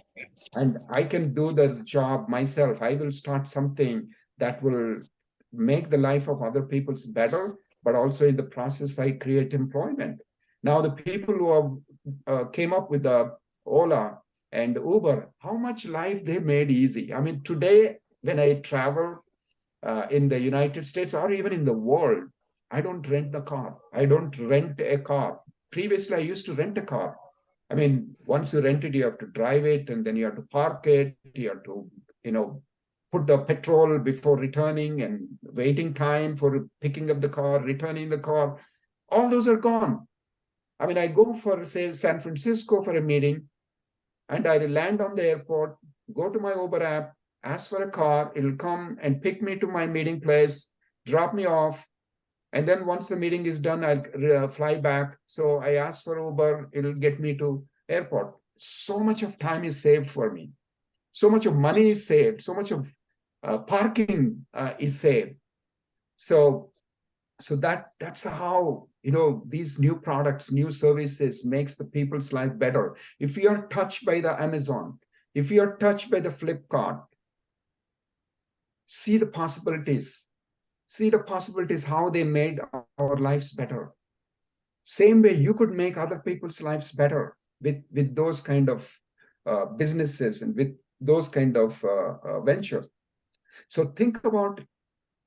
And I can do the job myself. I will start something that will make the life of other people's better, but also in the process, I create employment. Now, the people who have came up with the Ola and Uber, how much life they made easy. I mean, today, when I travel in the United States or even in the world, I don't rent the car. I don't rent a car. Previously, I used to rent a car. I mean, once you rent it, you have to drive it and then you have to park it. You have to, put the petrol before returning and waiting time for picking up the car, returning the car. All those are gone. I mean, I go for, say, San Francisco for a meeting and I land on the airport, go to my Uber app, ask for a car, it'll come and pick me to my meeting place, drop me off. And then once the meeting is done, I'll fly back. So I ask for Uber, it'll get me to airport. So much of time is saved for me. So much of money is saved. So much of parking is saved. So that's how, these new products, new services makes the people's life better. If you are touched by the Amazon, if you are touched by the Flipkart, see the possibilities. See the possibilities, how they made our lives better. Same way you could make other people's lives better with those kind of businesses and with those kind of ventures. So think about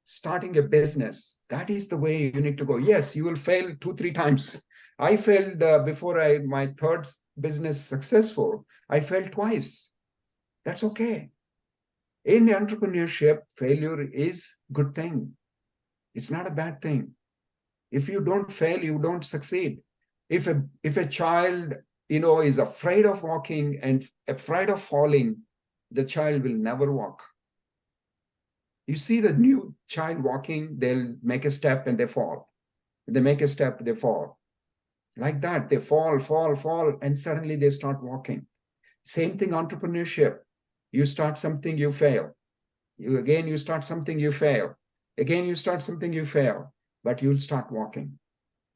starting a business. That is the way you need to go. Yes, you will fail 2-3 times. I failed before my third business successful. I failed twice. That's okay. In entrepreneurship, failure is a good thing. It's not a bad thing. If you don't fail, you don't succeed. If a child, is afraid of walking and afraid of falling, the child will never walk. You see the new child walking, they'll make a step and they fall. They make a step, they fall. like that. They fall, and suddenly they start walking. Same thing, entrepreneurship. You start something, you fail. You start something, you fail. Again, you start something, you fail, but you'll start walking.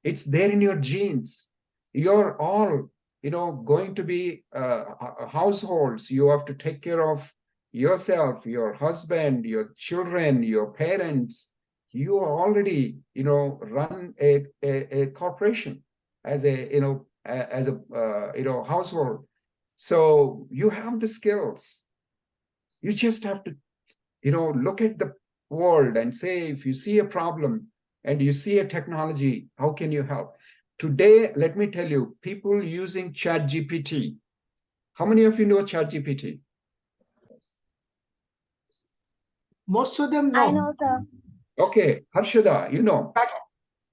It's there in your genes. You're all, going to be households. You have to take care of yourself, your husband, your children, your parents. You already, run a corporation as a, household. So you have the skills. You just have to, look at the world and say, if you see a problem and you see a technology, how can you help? Today, let me tell you, people using ChatGPT. How many of you know ChatGPT? Most of them I know. know, sir. Okay, Harshada, you know.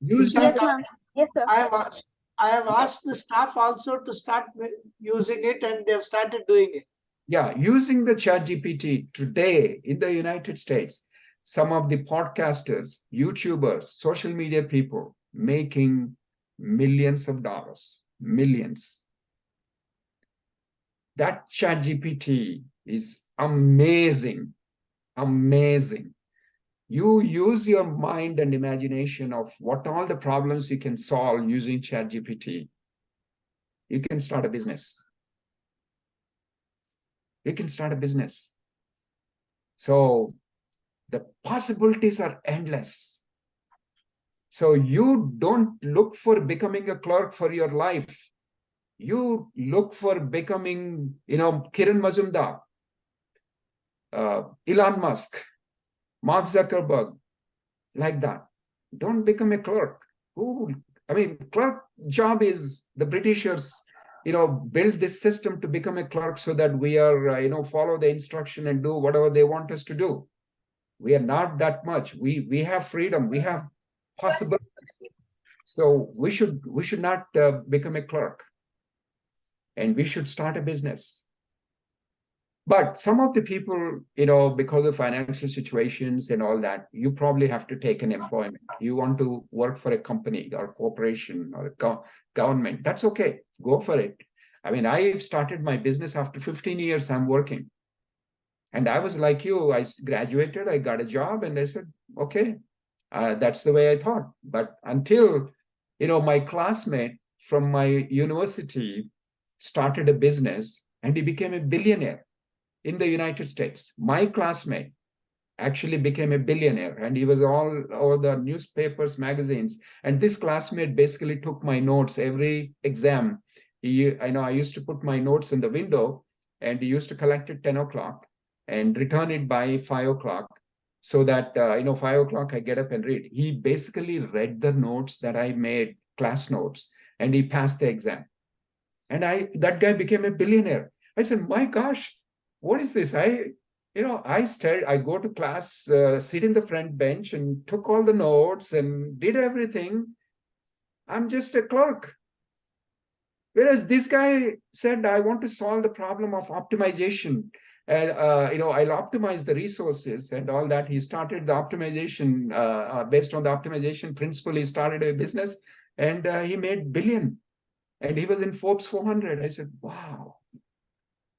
Using Yes, ma'am. Yes, sir. I have asked the staff also to start using it, and they've started doing it. Yeah, using the ChatGPT today in the United States, some of the podcasters, YouTubers, social media people making millions of dollars, millions. That ChatGPT is amazing, amazing. You use your mind and imagination of what all the problems you can solve using ChatGPT. You can start a business. You can start a business. So the possibilities are endless. So you don't look for becoming a clerk for your life. You look for becoming, Kiran Mazumdar, Elon Musk, Mark Zuckerberg, like that. Don't become a clerk. Clerk job is the Britishers, build this system to become a clerk so that we are, follow the instruction and do whatever they want us to do. We are not that much. We have freedom. We have possibilities. So we should not become a clerk, and we should start a business. But some of the people, because of financial situations and all that, you probably have to take an employment. You want to work for a company or a corporation or a government. That's okay. Go for it. I started my business after 15 years I'm working. And I was like you, I graduated, I got a job, and I said, okay, that's the way I thought. But until, my classmate from my university started a business and he became a billionaire in the United States. My classmate actually became a billionaire, and he was all over the newspapers, magazines. And this classmate basically took my notes every exam. I used to put my notes in the window, and he used to collect at 10 o'clock and return it by 5 o'clock, so that 5 o'clock I get up and read. He basically read the notes that I made, class notes, and he passed the exam. And that guy became a billionaire. I said, my gosh, what is this? I go to class, sit in the front bench and took all the notes and did everything. I'm just a clerk. Whereas this guy said, I want to solve the problem of optimization. And, I'll optimize the resources and all that. He started the optimization, based on the optimization principle. He started a business, and he made billion. And he was in Forbes 400. I said, wow.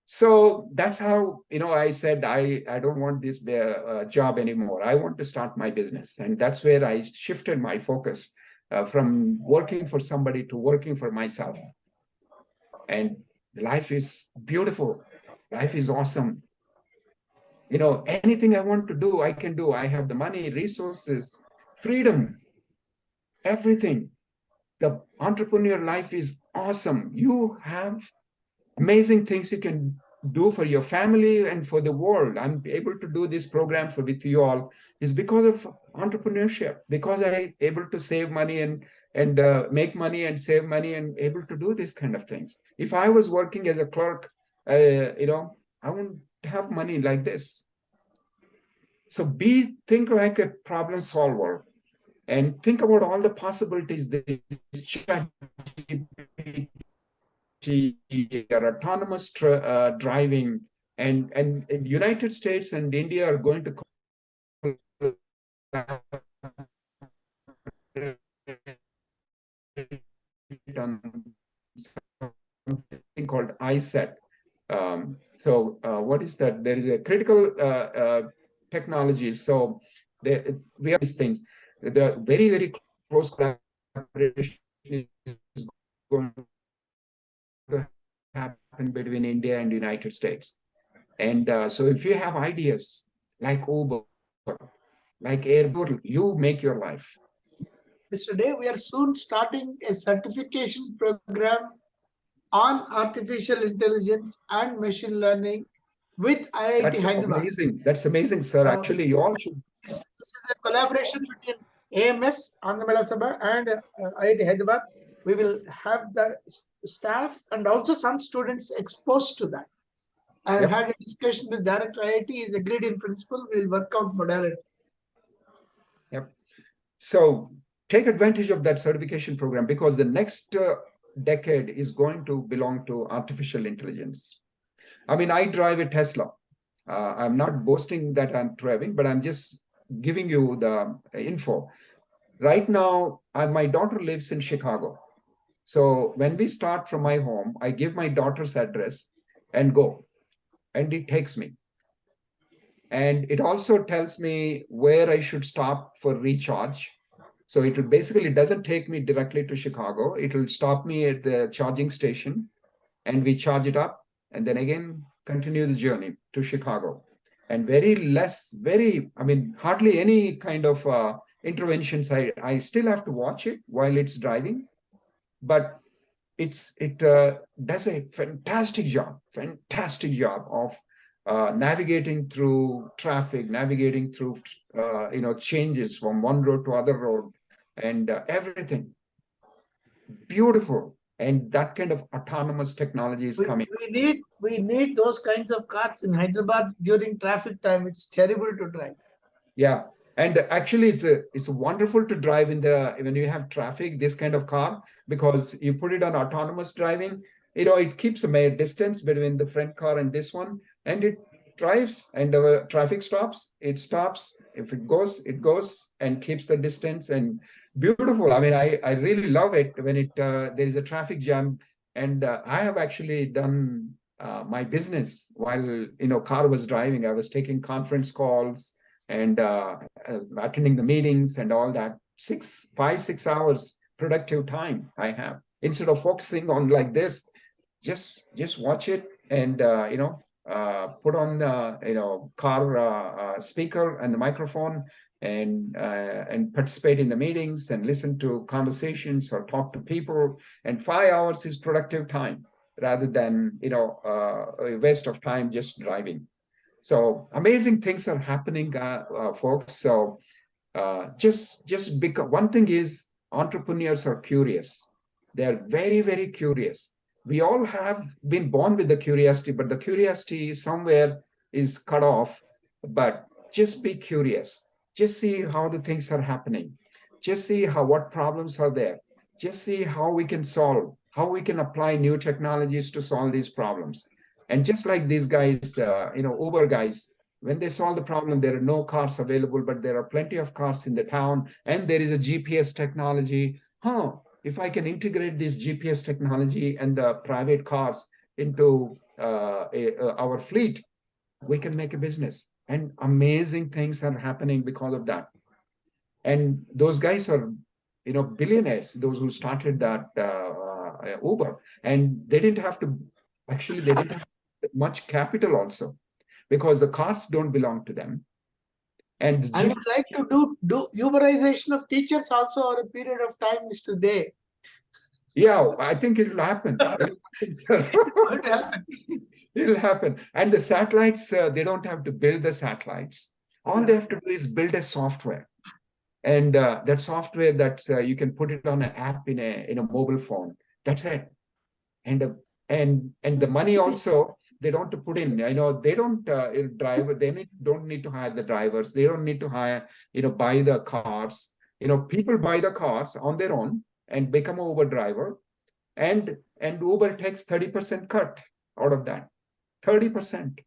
So that's how, I said, I don't want this job anymore. I want to start my business. And that's where I shifted my focus from working for somebody to working for myself. And life is beautiful. Life is awesome. Anything I want to do, I can do. I have the money, resources, freedom, everything. The entrepreneur life is awesome. You have amazing things you can do for your family and for the world. I'm able to do this program with you all is because of entrepreneurship, because I'm able to save money and make money and save money and able to do these kind of things. If I was working as a clerk, I wouldn't have money like this. So think like a problem solver and think about all the possibilities that or autonomous driving, and United States and India are going to on something called ISET. What is that? There is a critical technology. So we have these things. The very, very close collaboration is going to happen between India and the United States. And so if you have ideas like Uber, like Airbnb, you make your life. Mr. Day, we are soon starting a certification program on artificial intelligence and machine learning with IIT That's Hyderabad. amazing. That's amazing, sir. Actually, you all should. This is a collaboration between AMS, Andhra Mahila Sabha, and IIT Hyderabad. We will have the staff and also some students exposed to that. I have had a discussion with Director IIT. He is agreed in principle. We will work out modality. Yep. So take advantage of that certification program because the next decade is going to belong to artificial intelligence. I mean, I drive a Tesla. I'm not boasting that I'm driving, but I'm just giving you the info. Right now, my daughter lives in Chicago. So when we start from my home, I give my daughter's address and go, and it takes me. And it also tells me where I should stop for recharge. So it will basically doesn't take me directly to Chicago. It will stop me at the charging station and we charge it up and then again continue the journey to Chicago. And hardly any kind of interventions. I still have to watch it while it's driving, but it does a fantastic job of navigating through traffic, navigating through changes from one road to other road, and everything beautiful. And that kind of autonomous technology is coming. We need those kinds of cars in Hyderabad during traffic time. It's terrible to drive. Yeah. And actually, it's wonderful to drive when you have traffic, this kind of car, because you put it on autonomous driving, it keeps a distance between the front car and this one, and it drives, and the traffic stops, it stops. If it goes and keeps the distance, and beautiful. I mean, I really love it when there is a traffic jam, and I have actually done my business while car was driving. I was taking conference calls and attending the meetings and all that. 5-6 hours productive time I have instead of focusing on like this. Just watch it and put on the car speaker and the microphone and participate in the meetings and listen to conversations or talk to people. And 5 hours is productive time rather than a waste of time just driving. So amazing things are happening, folks. So just because one thing is entrepreneurs are curious. They're very, very curious. We all have been born with the curiosity, but the curiosity somewhere is cut off. But just be curious. Just see how the things are happening. Just see what problems are there. Just see how we can solve, how we can apply new technologies to solve these problems. And just like these guys, Uber guys, when they solve the problem, there are no cars available, but there are plenty of cars in the town, and there is a GPS technology. If I can integrate this GPS technology and the private cars into our fleet, we can make a business. And amazing things are happening because of that. And those guys are, billionaires, those who started that Uber. And they didn't have much capital also, because the cars don't belong to them. And I would like to do Uberization of teachers also over a period of time, Mr. Day. Yeah, I think it will happen. It'll happen. And the satellites, they don't have to build the satellites. All they have to do is build a software. And that software that you can put it on an app in a mobile phone. That's it. And the money also, they don't to put in. They don't drive. They don't need to hire the drivers. They don't need to hire, buy the cars. People buy the cars on their own and become an Uber driver, and Uber takes 30% cut out of that, 30%.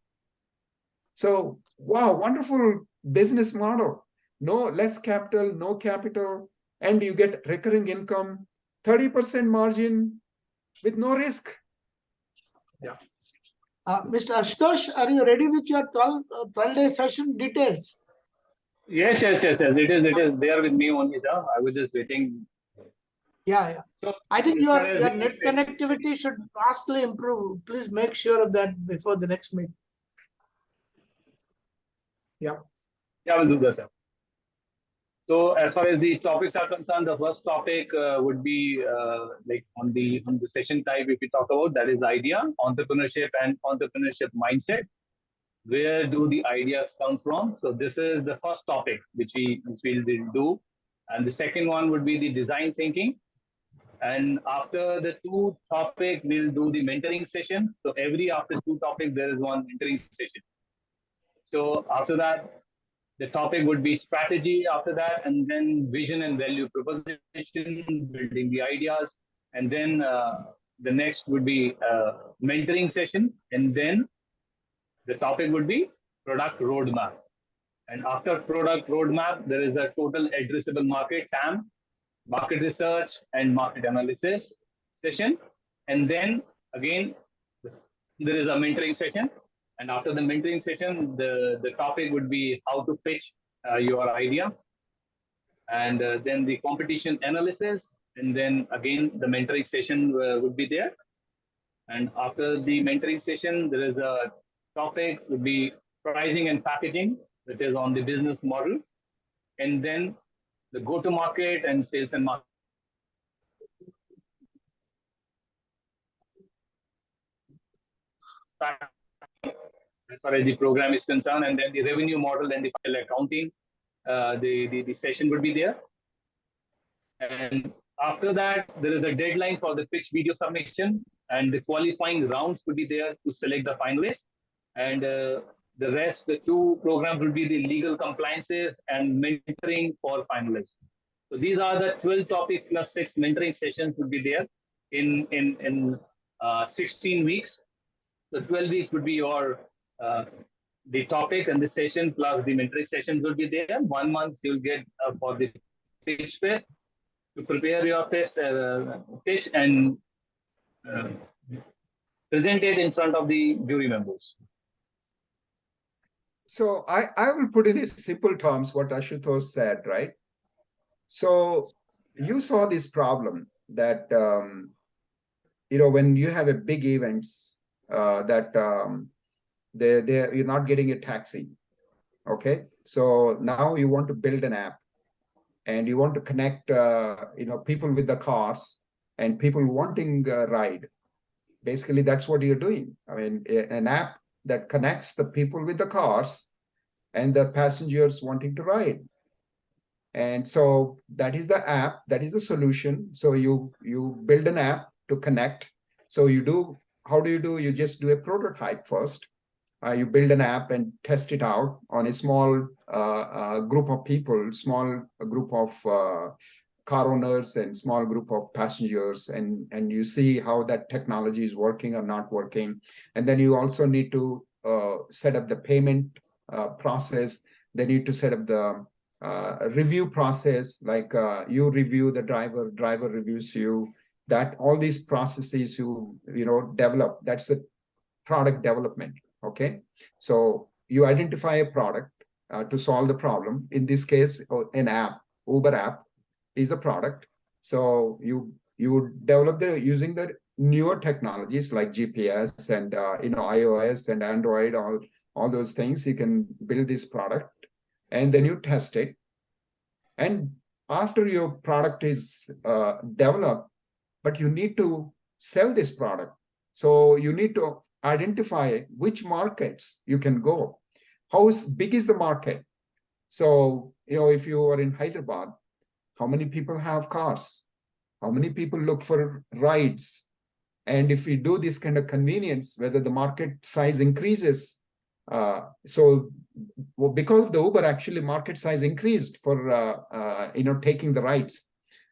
So wow, wonderful business model. No less capital, no capital, and you get recurring income. 30% margin with no risk. Yeah. Mr. Ashutosh, are you ready with your 12-day session details? Yes. It is there with me only, sir. I was just waiting. Yeah. So, I think as far your as the net connectivity should vastly improve. Please make sure of that before the next meeting. Yeah. Yeah, we'll do that, sir. So as far as the topics are concerned, the first topic would be like on the session type. If we talk about, that is the idea, entrepreneurship and entrepreneurship mindset. Where do the ideas come from? So this is the first topic which we'll do, and the second one would be the design thinking. And after the two topics, we'll do the mentoring session. So after two topics, there is one mentoring session. So after that, the topic would be strategy after that, and then vision and value proposition, building the ideas. And then the next would be mentoring session. And then the topic would be product roadmap. And after product roadmap, there is a total addressable market, TAM, market research and market analysis session. And then again, there is a mentoring session. And after the mentoring session, the topic would be how to pitch your idea. And then the competition analysis. And then again, the mentoring session would be there. And after the mentoring session, there is a topic would be pricing and packaging, that is on the business model. And then the go-to-market and sales and marketing. As far as the program is concerned, and then the revenue model and the financial accounting, the session would be there. And after that, there is a deadline for the pitch video submission, and the qualifying rounds would be there to select the finalists. And the rest, the two programs will be the legal compliances and mentoring for finalists. So these are the 12 topic plus 6 mentoring sessions would be there in 16 weeks. So 12 weeks would be your the topic and the session plus the mentoring sessions will be there. 1 month you'll get for the pitch test to prepare your test pitch and present it in front of the jury members. So I will put it in simple terms what Ashutosh said, right? So you saw this problem that, when you have a big events that you're not getting a taxi, okay? So now you want to build an app and you want to connect, people with the cars and people wanting a ride. Basically, that's what you're doing. I mean, an app that connects the people with the cars and the passengers wanting to ride. And so that is the app, that is the solution. So you build an app to connect. So how do you do? You just do a prototype first. You build an app and test it out on a small group of people, small group of car owners and small group of passengers, and you see how that technology is working or not working. And then you also need to set up the payment process. They need to set up the review process, like you review the driver reviews you. That all these processes you develop, that's the product development. Okay, so you identify a product to solve the problem. In this case, an app, Uber app is a product. So you develop using the newer technologies like GPS and iOS and Android, all those things. You can build this product and then you test it. And after your product is developed, but you need to sell this product. So you need to identify which markets you can go. How big is the market? So, if you are in Hyderabad, how many people have cars? How many people look for rides? And if we do this kind of convenience, whether the market size increases. Because of the Uber, actually market size increased for, taking the rides.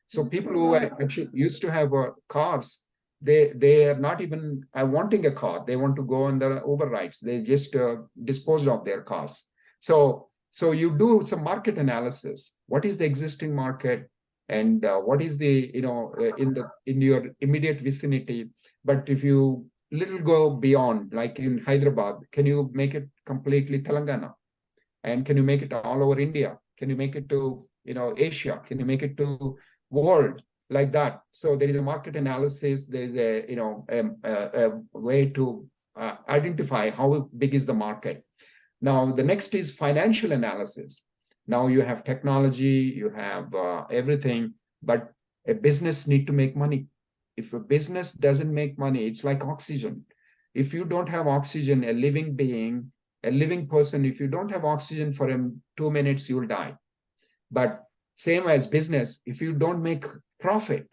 So people who actually used to have cars, they are not even wanting a car. They want to go on the Uber rides. They just disposed of their cars. So you do some market analysis. What is the existing market? and what is the, in your immediate vicinity. But if you little go beyond, like in Hyderabad, can you make it completely Telangana? And can you make it all over India? Can you make it to, Asia? Can you make it to world, like that? So there is a market analysis. There is a way to identify how big is the market. Now, the next is financial analysis. Now you have technology, you have everything, but a business need to make money. If a business doesn't make money, it's like oxygen. If you don't have oxygen, a living being, a living person, if you don't have oxygen for 2 minutes, you'll die. But same as business, if you don't make profit,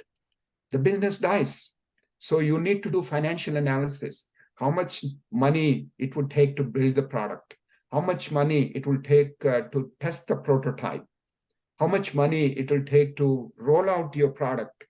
the business dies. So you need to do financial analysis. How much money it would take to build the product? How much money it will take to test the prototype? How much money it will take to roll out your product?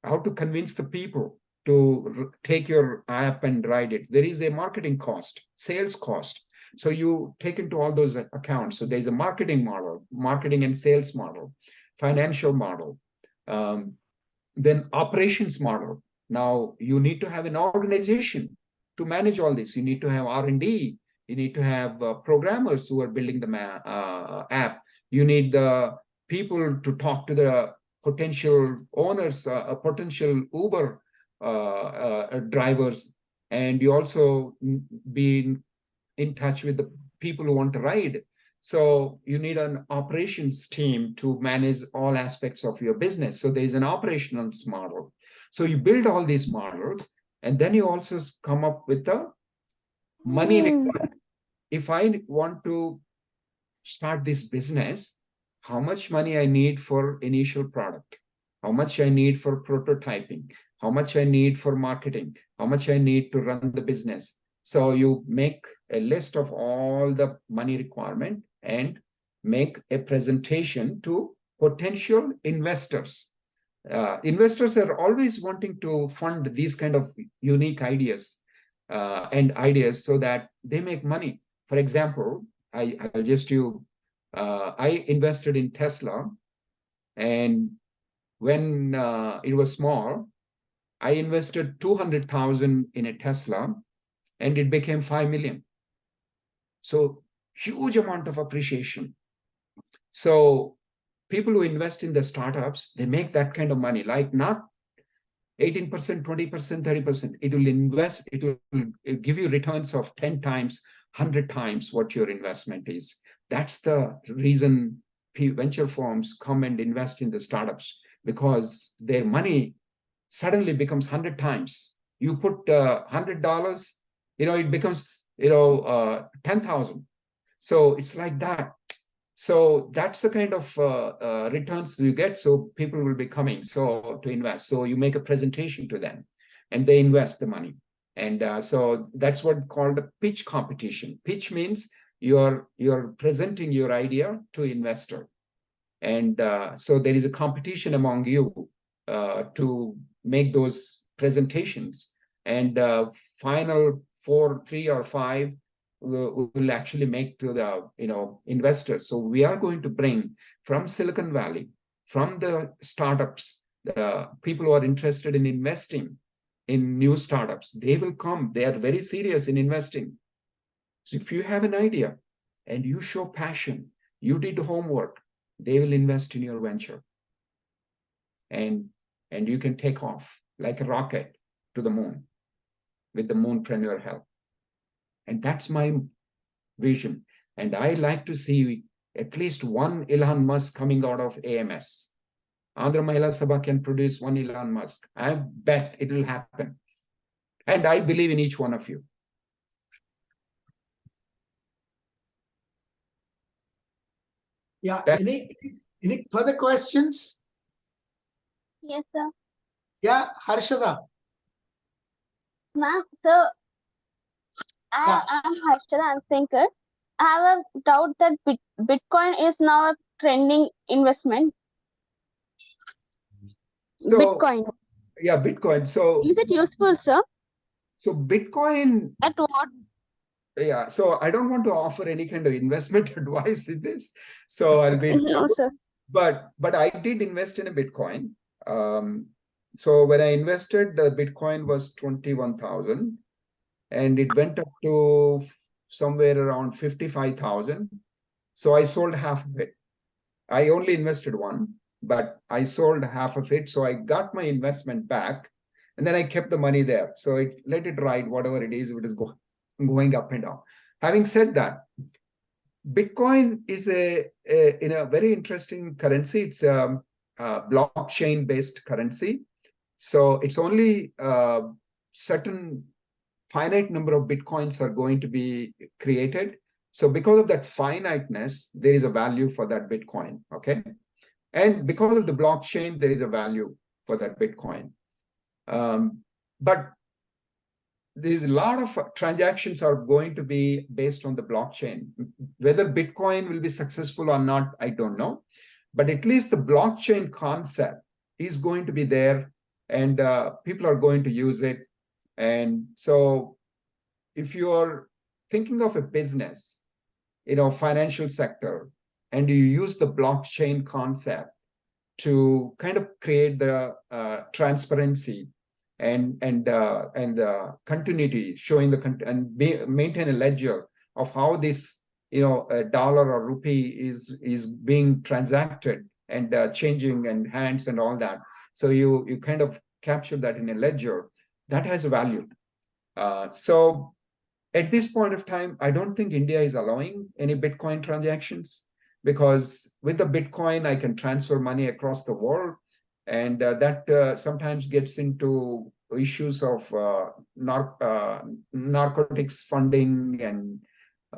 How to convince the people to take your app and ride it? There is a marketing cost, sales cost. So you take into all those accounts. So there's a marketing model, marketing and sales model, financial model, then operations model. Now you need to have an organization to manage all this. You need to have R&D. You need to have programmers who are building the app. You need the people to talk to the potential owners, potential Uber drivers, and you also be in touch with the people who want to ride. So you need an operations team to manage all aspects of your business. So there's an operations model. So you build all these models, and then you also come up with the money requirement. If I want to start this business, how much money I need for initial product, how much I need for prototyping, how much I need for marketing, how much I need to run the business. So you make a list of all the money requirement and make a presentation to potential investors. Investors are always wanting to fund these kind of unique ideas so that they make money. For example, I'll just do, I invested in Tesla, and when it was small, I invested 200,000 in a Tesla, and it became 5 million. So huge amount of appreciation. So people who invest in the startups, they make that kind of money, like not 18%, 20%, 30%. It will invest, it will give you returns of 10 times, 100 times what your investment is. That's the reason venture firms come and invest in the startups, because their money suddenly becomes 100 times. You put $100, it becomes 10,000. So it's like that. So that's the kind of returns you get. So people will be coming to invest. So you make a presentation to them, and they invest the money. And so that's what called a pitch competition. Pitch means you're presenting your idea to investor, and so there is a competition among you to make those presentations. And final 4, 3, or 5 will actually make to the investors. So we are going to bring from Silicon Valley, from the startups, the people who are interested in investing in new startups. They will come. They are very serious in investing. So if you have an idea and you show passion, you did homework, they will invest in your venture, and you can take off like a rocket to the moon with the moonpreneur help. And that's my vision. And I like to see at least one Elon Musk coming out of AMS. Andhra Mahila Sabha can produce one Elon Musk. I bet it will happen. And I believe in each one of you. Yeah, any further questions? Yes, sir. Yeah, Harshada. Ma'am, so I'm Harshada, I'm thinker. I have a doubt that Bitcoin is now a trending investment. So, Bitcoin. Yeah, Bitcoin. So is it useful, sir? So Bitcoin. At what? Yeah, so I don't want to offer any kind of investment advice in this. So I'll be no, sir. but I did invest in a Bitcoin. So when I invested, the Bitcoin was 21,000, and it went up to somewhere around 55,000. So I sold half of it. I only invested one, but I sold half of it. So I got my investment back, and then I kept the money there. So I let it ride, whatever it is, going up and down. Having said that, Bitcoin is in a very interesting currency. It's a blockchain-based currency. So it's only certain finite number of Bitcoins are going to be created. So because of that finiteness, there is a value for that Bitcoin, okay? And because of the blockchain, there is a value for that Bitcoin. But there's a lot of transactions are going to be based on the blockchain. Whether Bitcoin will be successful or not, I don't know. But at least the blockchain concept is going to be there, and people are going to use it. And so if you're thinking of a business, financial sector, and you use the blockchain concept to kind of create the transparency and continuity, showing maintain a ledger of how this a dollar or rupee is being transacted and changing and hands and all that. So you kind of capture that in a ledger that has a value. So at this point of time, I don't think India is allowing any Bitcoin transactions, because with the Bitcoin, I can transfer money across the world. And that sometimes gets into issues of narcotics funding and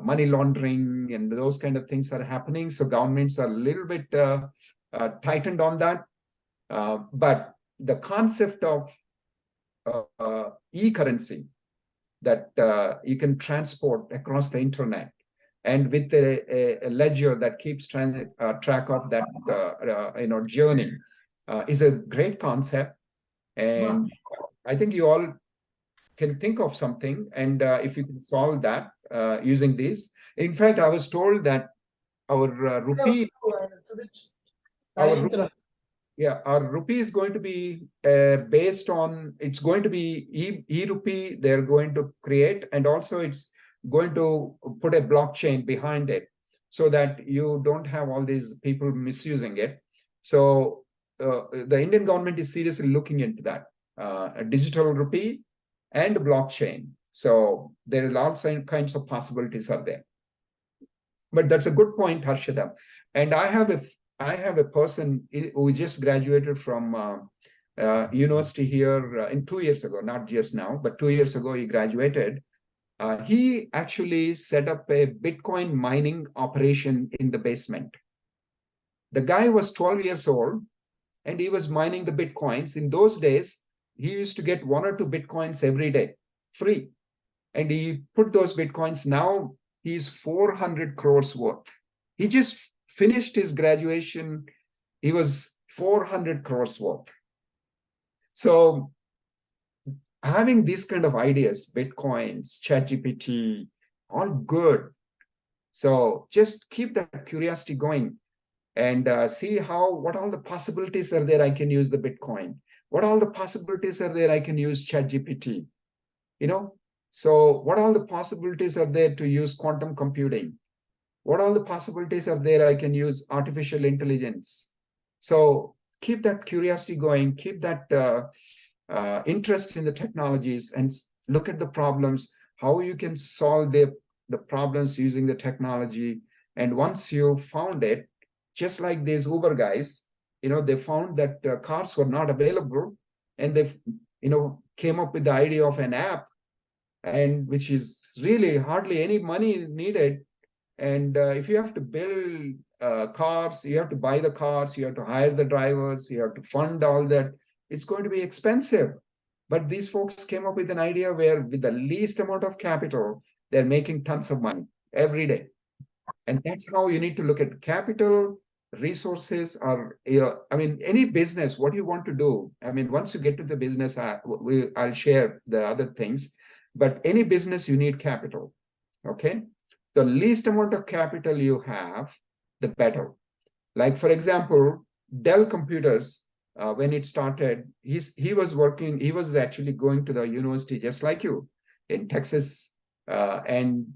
money laundering, and those kind of things are happening. So governments are a little bit tightened on that. But the concept of e-currency, that you can transport across the internet, and with a ledger that keeps track of that journey, is a great concept. And I think you all can think of something, and if you can solve that using this. In fact, I was told that our rupee, our rupee is going to be based on, it's going to be e-rupee they're going to create, and also it's going to put a blockchain behind it so that you don't have all these people misusing it. So the Indian government is seriously looking into that, a digital rupee and blockchain. So there are all kinds of possibilities are there. But that's a good point, Harshada. And I have a person who just graduated from university here in 2 years ago, not just now, but 2 years ago he graduated. He actually set up a Bitcoin mining operation in the basement. The guy was 12 years old, and he was mining the Bitcoins. In those days, he used to get 1 or 2 Bitcoins every day, free. And he put those Bitcoins, now he's 400 crores worth. He just finished his graduation. He was 400 crores worth. So having these kind of ideas, Bitcoins, ChatGPT, all good. So just keep that curiosity going, and see what all the possibilities are there I can use the Bitcoin. What all the possibilities are there I can use ChatGPT, So what all the possibilities are there to use quantum computing? What all the possibilities are there I can use artificial intelligence? So keep that curiosity going, keep that interest in the technologies, and look at the problems, how you can solve the problems using the technology. And once you found it, just like these Uber guys, they found that cars were not available, and they came up with the idea of an app, and which is really hardly any money needed. And if you have to build cars, you have to buy the cars, you have to hire the drivers, you have to fund all that. It's going to be expensive. But these folks came up with an idea where with the least amount of capital, they're making tons of money every day. And that's how you need to look at capital, resources, or, any business, what you want to do. Once you get to the business, I'll share the other things. But any business, you need capital, okay? The least amount of capital you have, the better. Like, for example, Dell computers, when it started, he was actually going to the university just like you in Texas, and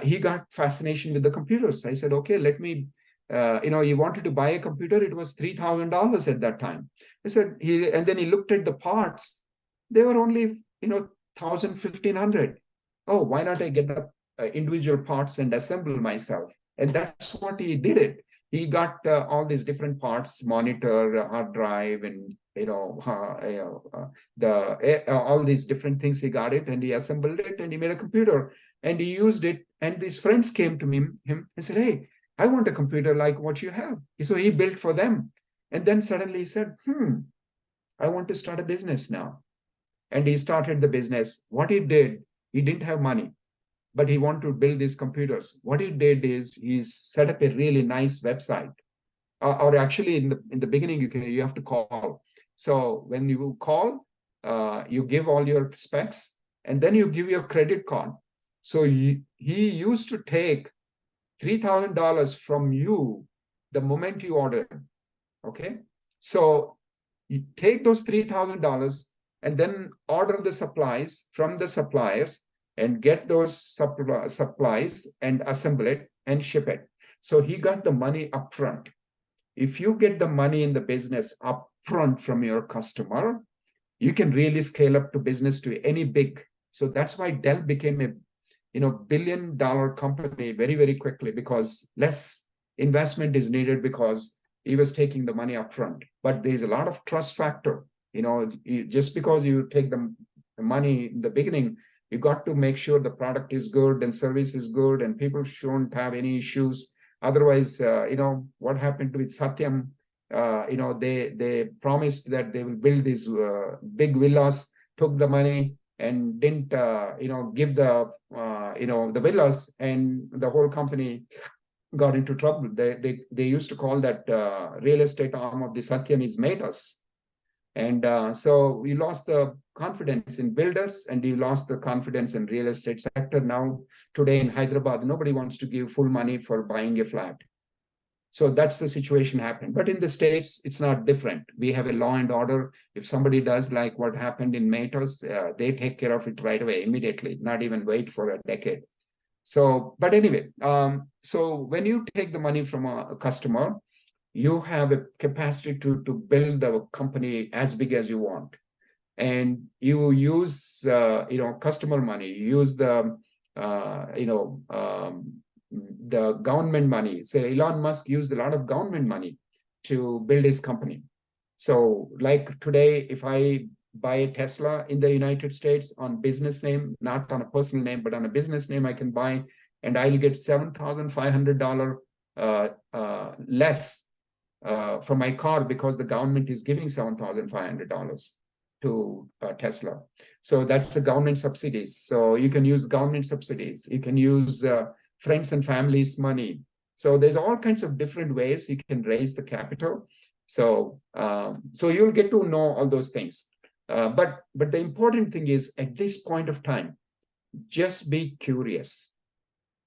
he got fascination with the computers. I said, okay, let me, you wanted to buy a computer. It was $3,000 at that time. I said, and then he looked at the parts. They were only, 1,000, 1,500. Oh, why not I get the individual parts and assemble myself? And that's what he did it. He got all these different parts, monitor, hard drive, and all these different things. He got it and he assembled it and he made a computer and he used it. And these friends came to him and said, hey, I want a computer like what you have. So he built for them. And then suddenly he said, I want to start a business now. And he started the business. What he did, he didn't have money, but he wanted to build these computers. What he did is he set up a really nice website. Or actually, in the beginning, you have to call. So when you call, you give all your specs, and then you give your credit card. So he used to take $3,000 from you the moment you ordered. Okay, so you take those $3,000 and then order the supplies from the suppliers and get those supplies and assemble it and ship it. So he got the money upfront. If you get the money in the business upfront from your customer, you can really scale up to business to any big. So that's why Dell became a billion-dollar company very, very quickly, because less investment is needed because he was taking the money upfront. But there's a lot of trust factor. Just because you take the money in the beginning, you got to make sure the product is good and service is good and people shouldn't have any issues. Otherwise, what happened with Satyam, they promised that they will build these big villas, took the money and didn't, give the villas, and the whole company got into trouble. They used to call that real estate arm of the Satyam is Metas. And so we lost the confidence in builders and we lost the confidence in real estate sector. Now, today in Hyderabad, nobody wants to give full money for buying a flat. So that's the situation happened. But in the States, it's not different. We have a law and order. If somebody does like what happened in Metas, they take care of it right away, immediately, not even wait for a decade. So, but anyway, so when you take the money from a customer, you have a capacity to build the company as big as you want. And you use, customer money, you use the, the government money. So Elon Musk used a lot of government money to build his company. So like today, if I buy a Tesla in the United States on business name, not on a personal name, but on a business name, I can buy, and I'll get $7,500 less for my car because the government is giving $7,500 to Tesla. So that's the government subsidies. So you can use government subsidies. You can use friends and families' money. So there's all kinds of different ways you can raise the capital. So so you'll get to know all those things. But the important thing is, at this point of time, just be curious.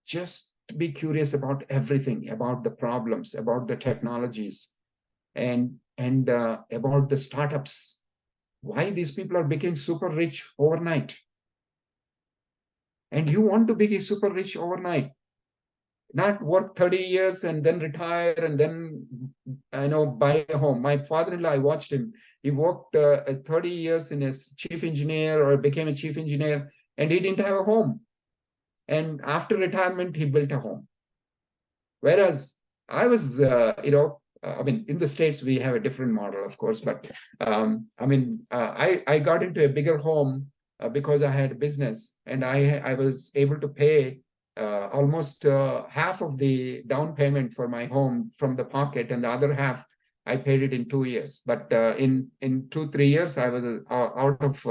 Just be curious about everything, about the problems, about the technologies, and about the startups. Why these people are becoming super rich overnight. And you want to be super rich overnight. Not work 30 years and then retire and then buy a home. My father-in-law, I watched him. He worked 30 years as chief engineer or became a chief engineer, and he didn't have a home. And after retirement, he built a home. Whereas I was, in the States, we have a different model, of course, but I got into a bigger home because I had a business, and I was able to pay almost half of the down payment for my home from the pocket, and the other half I paid it in 2 years. But in 2-3 years, I was out of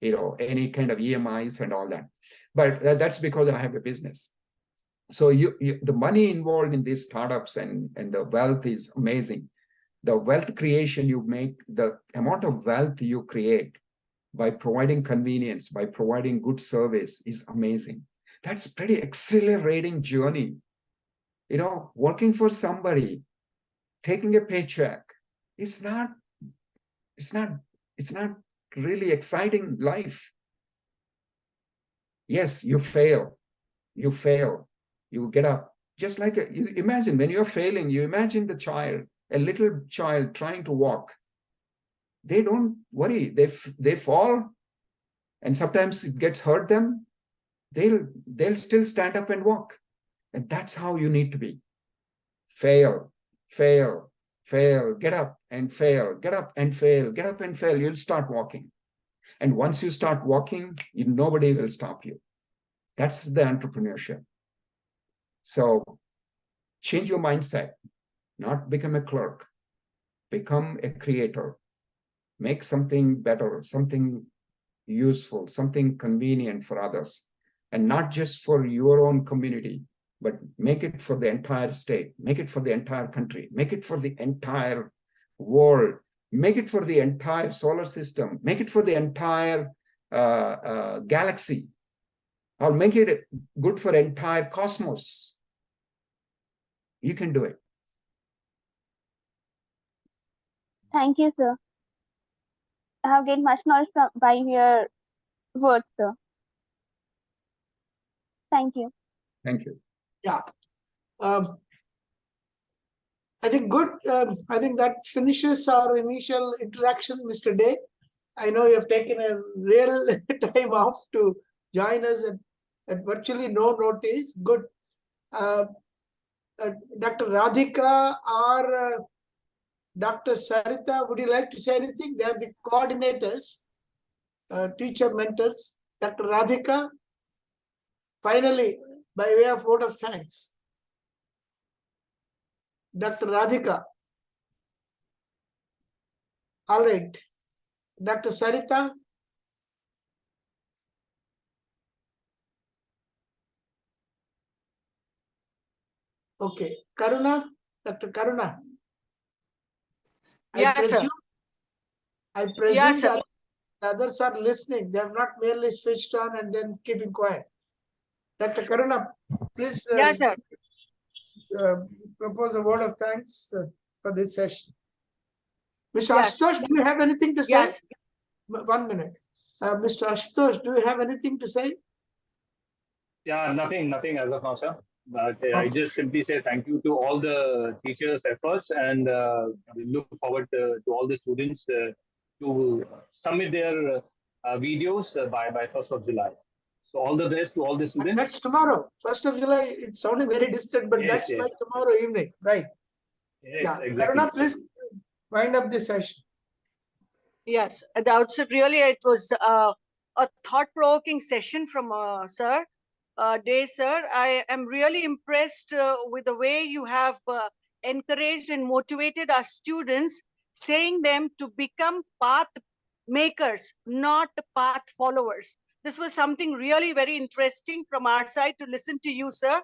any kind of EMIs and all that. But that's because I have a business. So the money involved in these startups and the wealth is amazing. The wealth creation you make, the amount of wealth you create by providing convenience, by providing good service is amazing. That's pretty exhilarating journey. Working for somebody taking a paycheck. It's not really exciting life. Yes, you fail, you get up. Just like you imagine when you're failing, you imagine the child, a little child trying to walk. They don't worry. They fall, and sometimes it gets hurt them. They'll still stand up and walk. And that's how you need to be. Fail, fail, fail, get up and fail, get up and fail, get up and fail. You'll start walking. And once you start walking, nobody will stop you. That's the entrepreneurship. So change your mindset, not become a clerk, become a creator, make something better, something useful, something convenient for others, and not just for your own community, but make it for the entire state, make it for the entire country, make it for the entire world, make it for the entire solar system, make it for the entire galaxy, or make it good for entire cosmos. You can do it. Thank you, sir. I have gained much knowledge by your words, sir. Thank you. Thank you. Yeah. I think good. I think that finishes our initial interaction, Mr. Day. I know you have taken a real time off to join us at virtually no notice. Good. Dr. Radhika or Dr. Sarita, would you like to say anything? They are the coordinators, teacher mentors. Dr. Radhika, finally, by way of vote of thanks. Dr. Radhika. All right. Dr. Sarita. Okay. Karuna. Dr. Karuna. Yes, sir. I presume Yes, sir. that the others are listening. They have not merely switched on and then keeping quiet. Dr. Karuna, please Yes, sir. Propose a word of thanks for this session. Mr. Yes. Ashutosh, do you have anything to say? Yes. 1 minute. Mr. Ashutosh, do you have anything to say? Yeah, nothing as of now, sir. But I just simply say thank you to all the teachers' efforts, and we look forward to all the students to submit their videos by 1st of July. So all the best to all the students. That's tomorrow. 1st of July, it's sounding very distant, but Yes, that's by tomorrow evening, right? Yes, Yeah. exactly. Karuna, please wind up the session. Yes, at the outset, really, it was a thought-provoking session from sir. Day, sir. I am really impressed with the way you have encouraged and motivated our students, saying them to become path makers, not path followers. This was something really very interesting from our side to listen to you, sir.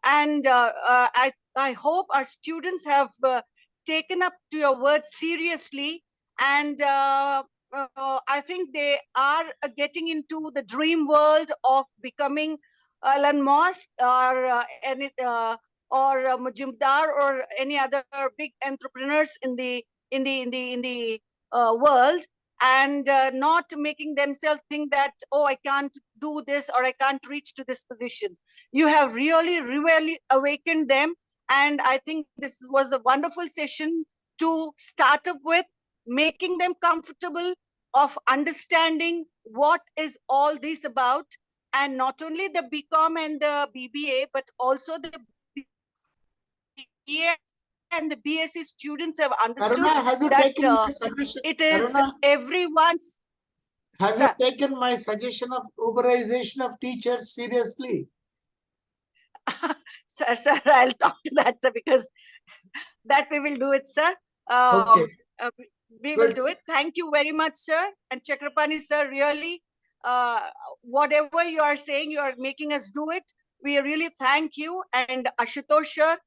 And I hope our students have taken up to your words seriously, and I think they are getting into the dream world of becoming Elon Musk or Mujumdar or any other big entrepreneurs in the world, and not making themselves think that, oh, I can't do this or I can't reach to this position. You have really awakened them, and I think this was a wonderful session to start up with, making them comfortable of understanding what is all this about. And not only the BCom and the BBA, but also the BA and the BSc students have understood Karuna, have you that taken my suggestion? it is Karuna, everyone's. have Sir. you taken my suggestion of Uberization of teachers seriously? Sir, I'll talk to that, sir, because that we will do it, sir. Okay. We will do it. Thank you very much, sir. And Chakrapani, sir, really, whatever you are saying, you are making us do it. We really thank you. And Ashutosh, sir,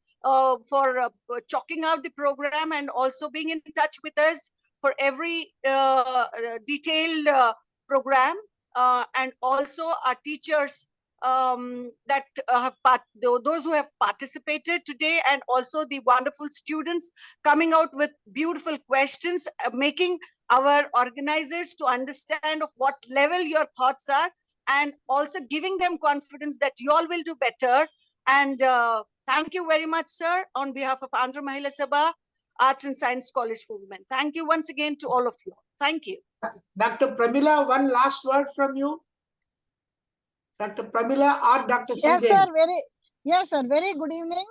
for chalking out the program and also being in touch with us for every detailed program. And also our teachers that those who have participated today, and also the wonderful students coming out with beautiful questions, making our organizers to understand of what level your thoughts are, and also giving them confidence that you all will do better. And thank you very much, sir, on behalf of Andhra Mahila Sabha Arts and Science College for Women. Thank you once again to all of you. Thank you. Dr. Pramila, one last word from you. Dr. Pramila or Dr. Yes, Sridevi? sir. Yes, sir. Very good evening.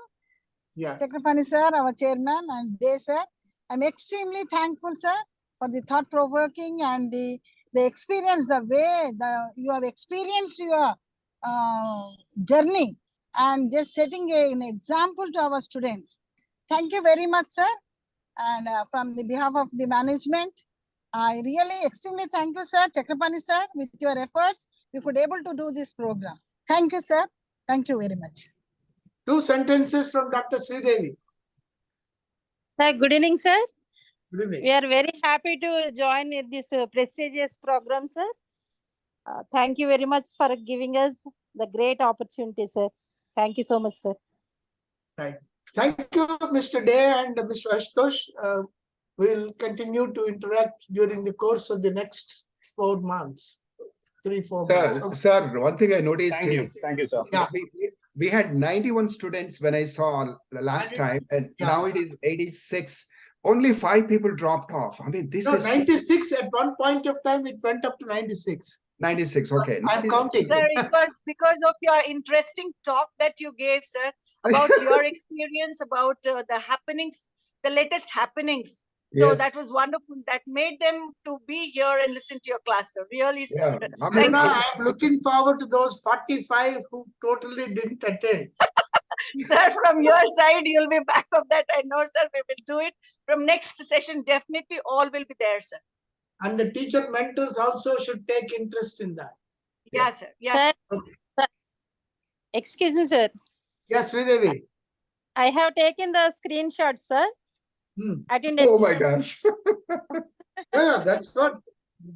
Yeah. Chakrapani sir, our chairman, and Day sir. I'm extremely thankful, sir, for the thought-provoking and the experience, the way you have experienced your journey, and just setting an example to our students. Thank you very much, sir. And from the behalf of the management, I really extremely thank you, sir, Chakrapani sir. With your efforts, we could able to do this program. Thank you, sir. Thank you very much. 2 sentences from Dr. Sridevi. Sir, good evening, sir. Good evening. We are very happy to join in this prestigious program, sir. Thank you very much for giving us the great opportunity, sir. Thank you so much, sir. Right. Thank you, Mr. Day and Mr. Ashutosh. We'll continue to interact during the course of the next 4 months, 3-4 months. Okay. Sir, one thing I noticed. Thank you, sir. Yeah. We had 91 students when I saw last time, and now it is 86. Only 5 people dropped off. I mean, this is 96. At one point of time, it went up to 96. 96. Okay. I'm counting. Sir, it was because of your interesting talk that you gave, sir, about your experience, about the happenings, the latest happenings. So Yes. that was wonderful. That made them to be here and listen to your class, sir. Really, sir. Yeah. Thank you. I'm looking forward to those 45 who totally didn't attend. Sir, from your side, you'll be back of that. I know, sir, we will do it. From next session, definitely all will be there, sir. And the teacher mentors also should take interest in that. Yeah, sir. Yes. Sir, sir. Excuse me, sir. Yes, Sridevi. I have taken the screenshot, sir. Attended. Oh my gosh. Yeah, that's what.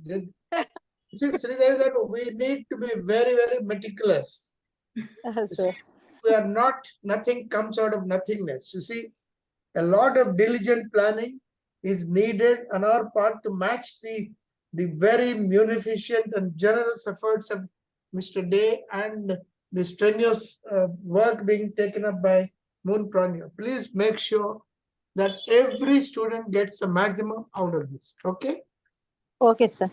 See, Sridevi, that we need to be very, very meticulous. Sir. We are not, nothing comes out of nothingness. You see, a lot of diligent planning is needed on our part to match the very munificent and generous efforts of Mr. Day and the strenuous work being taken up by Moon Pranyo. Please make sure that every student gets the maximum out of this. Okay? Okay, sir.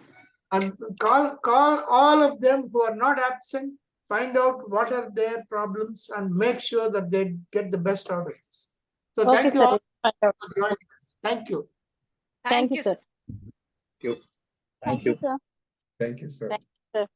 And call all of them who are not absent, find out what are their problems and make sure that they get the best out of this. So Okay, thank you sir. all for joining us. Thank you. Thank you, sir. Thank you. Thank you, sir. Thank you, sir. Thank you, sir.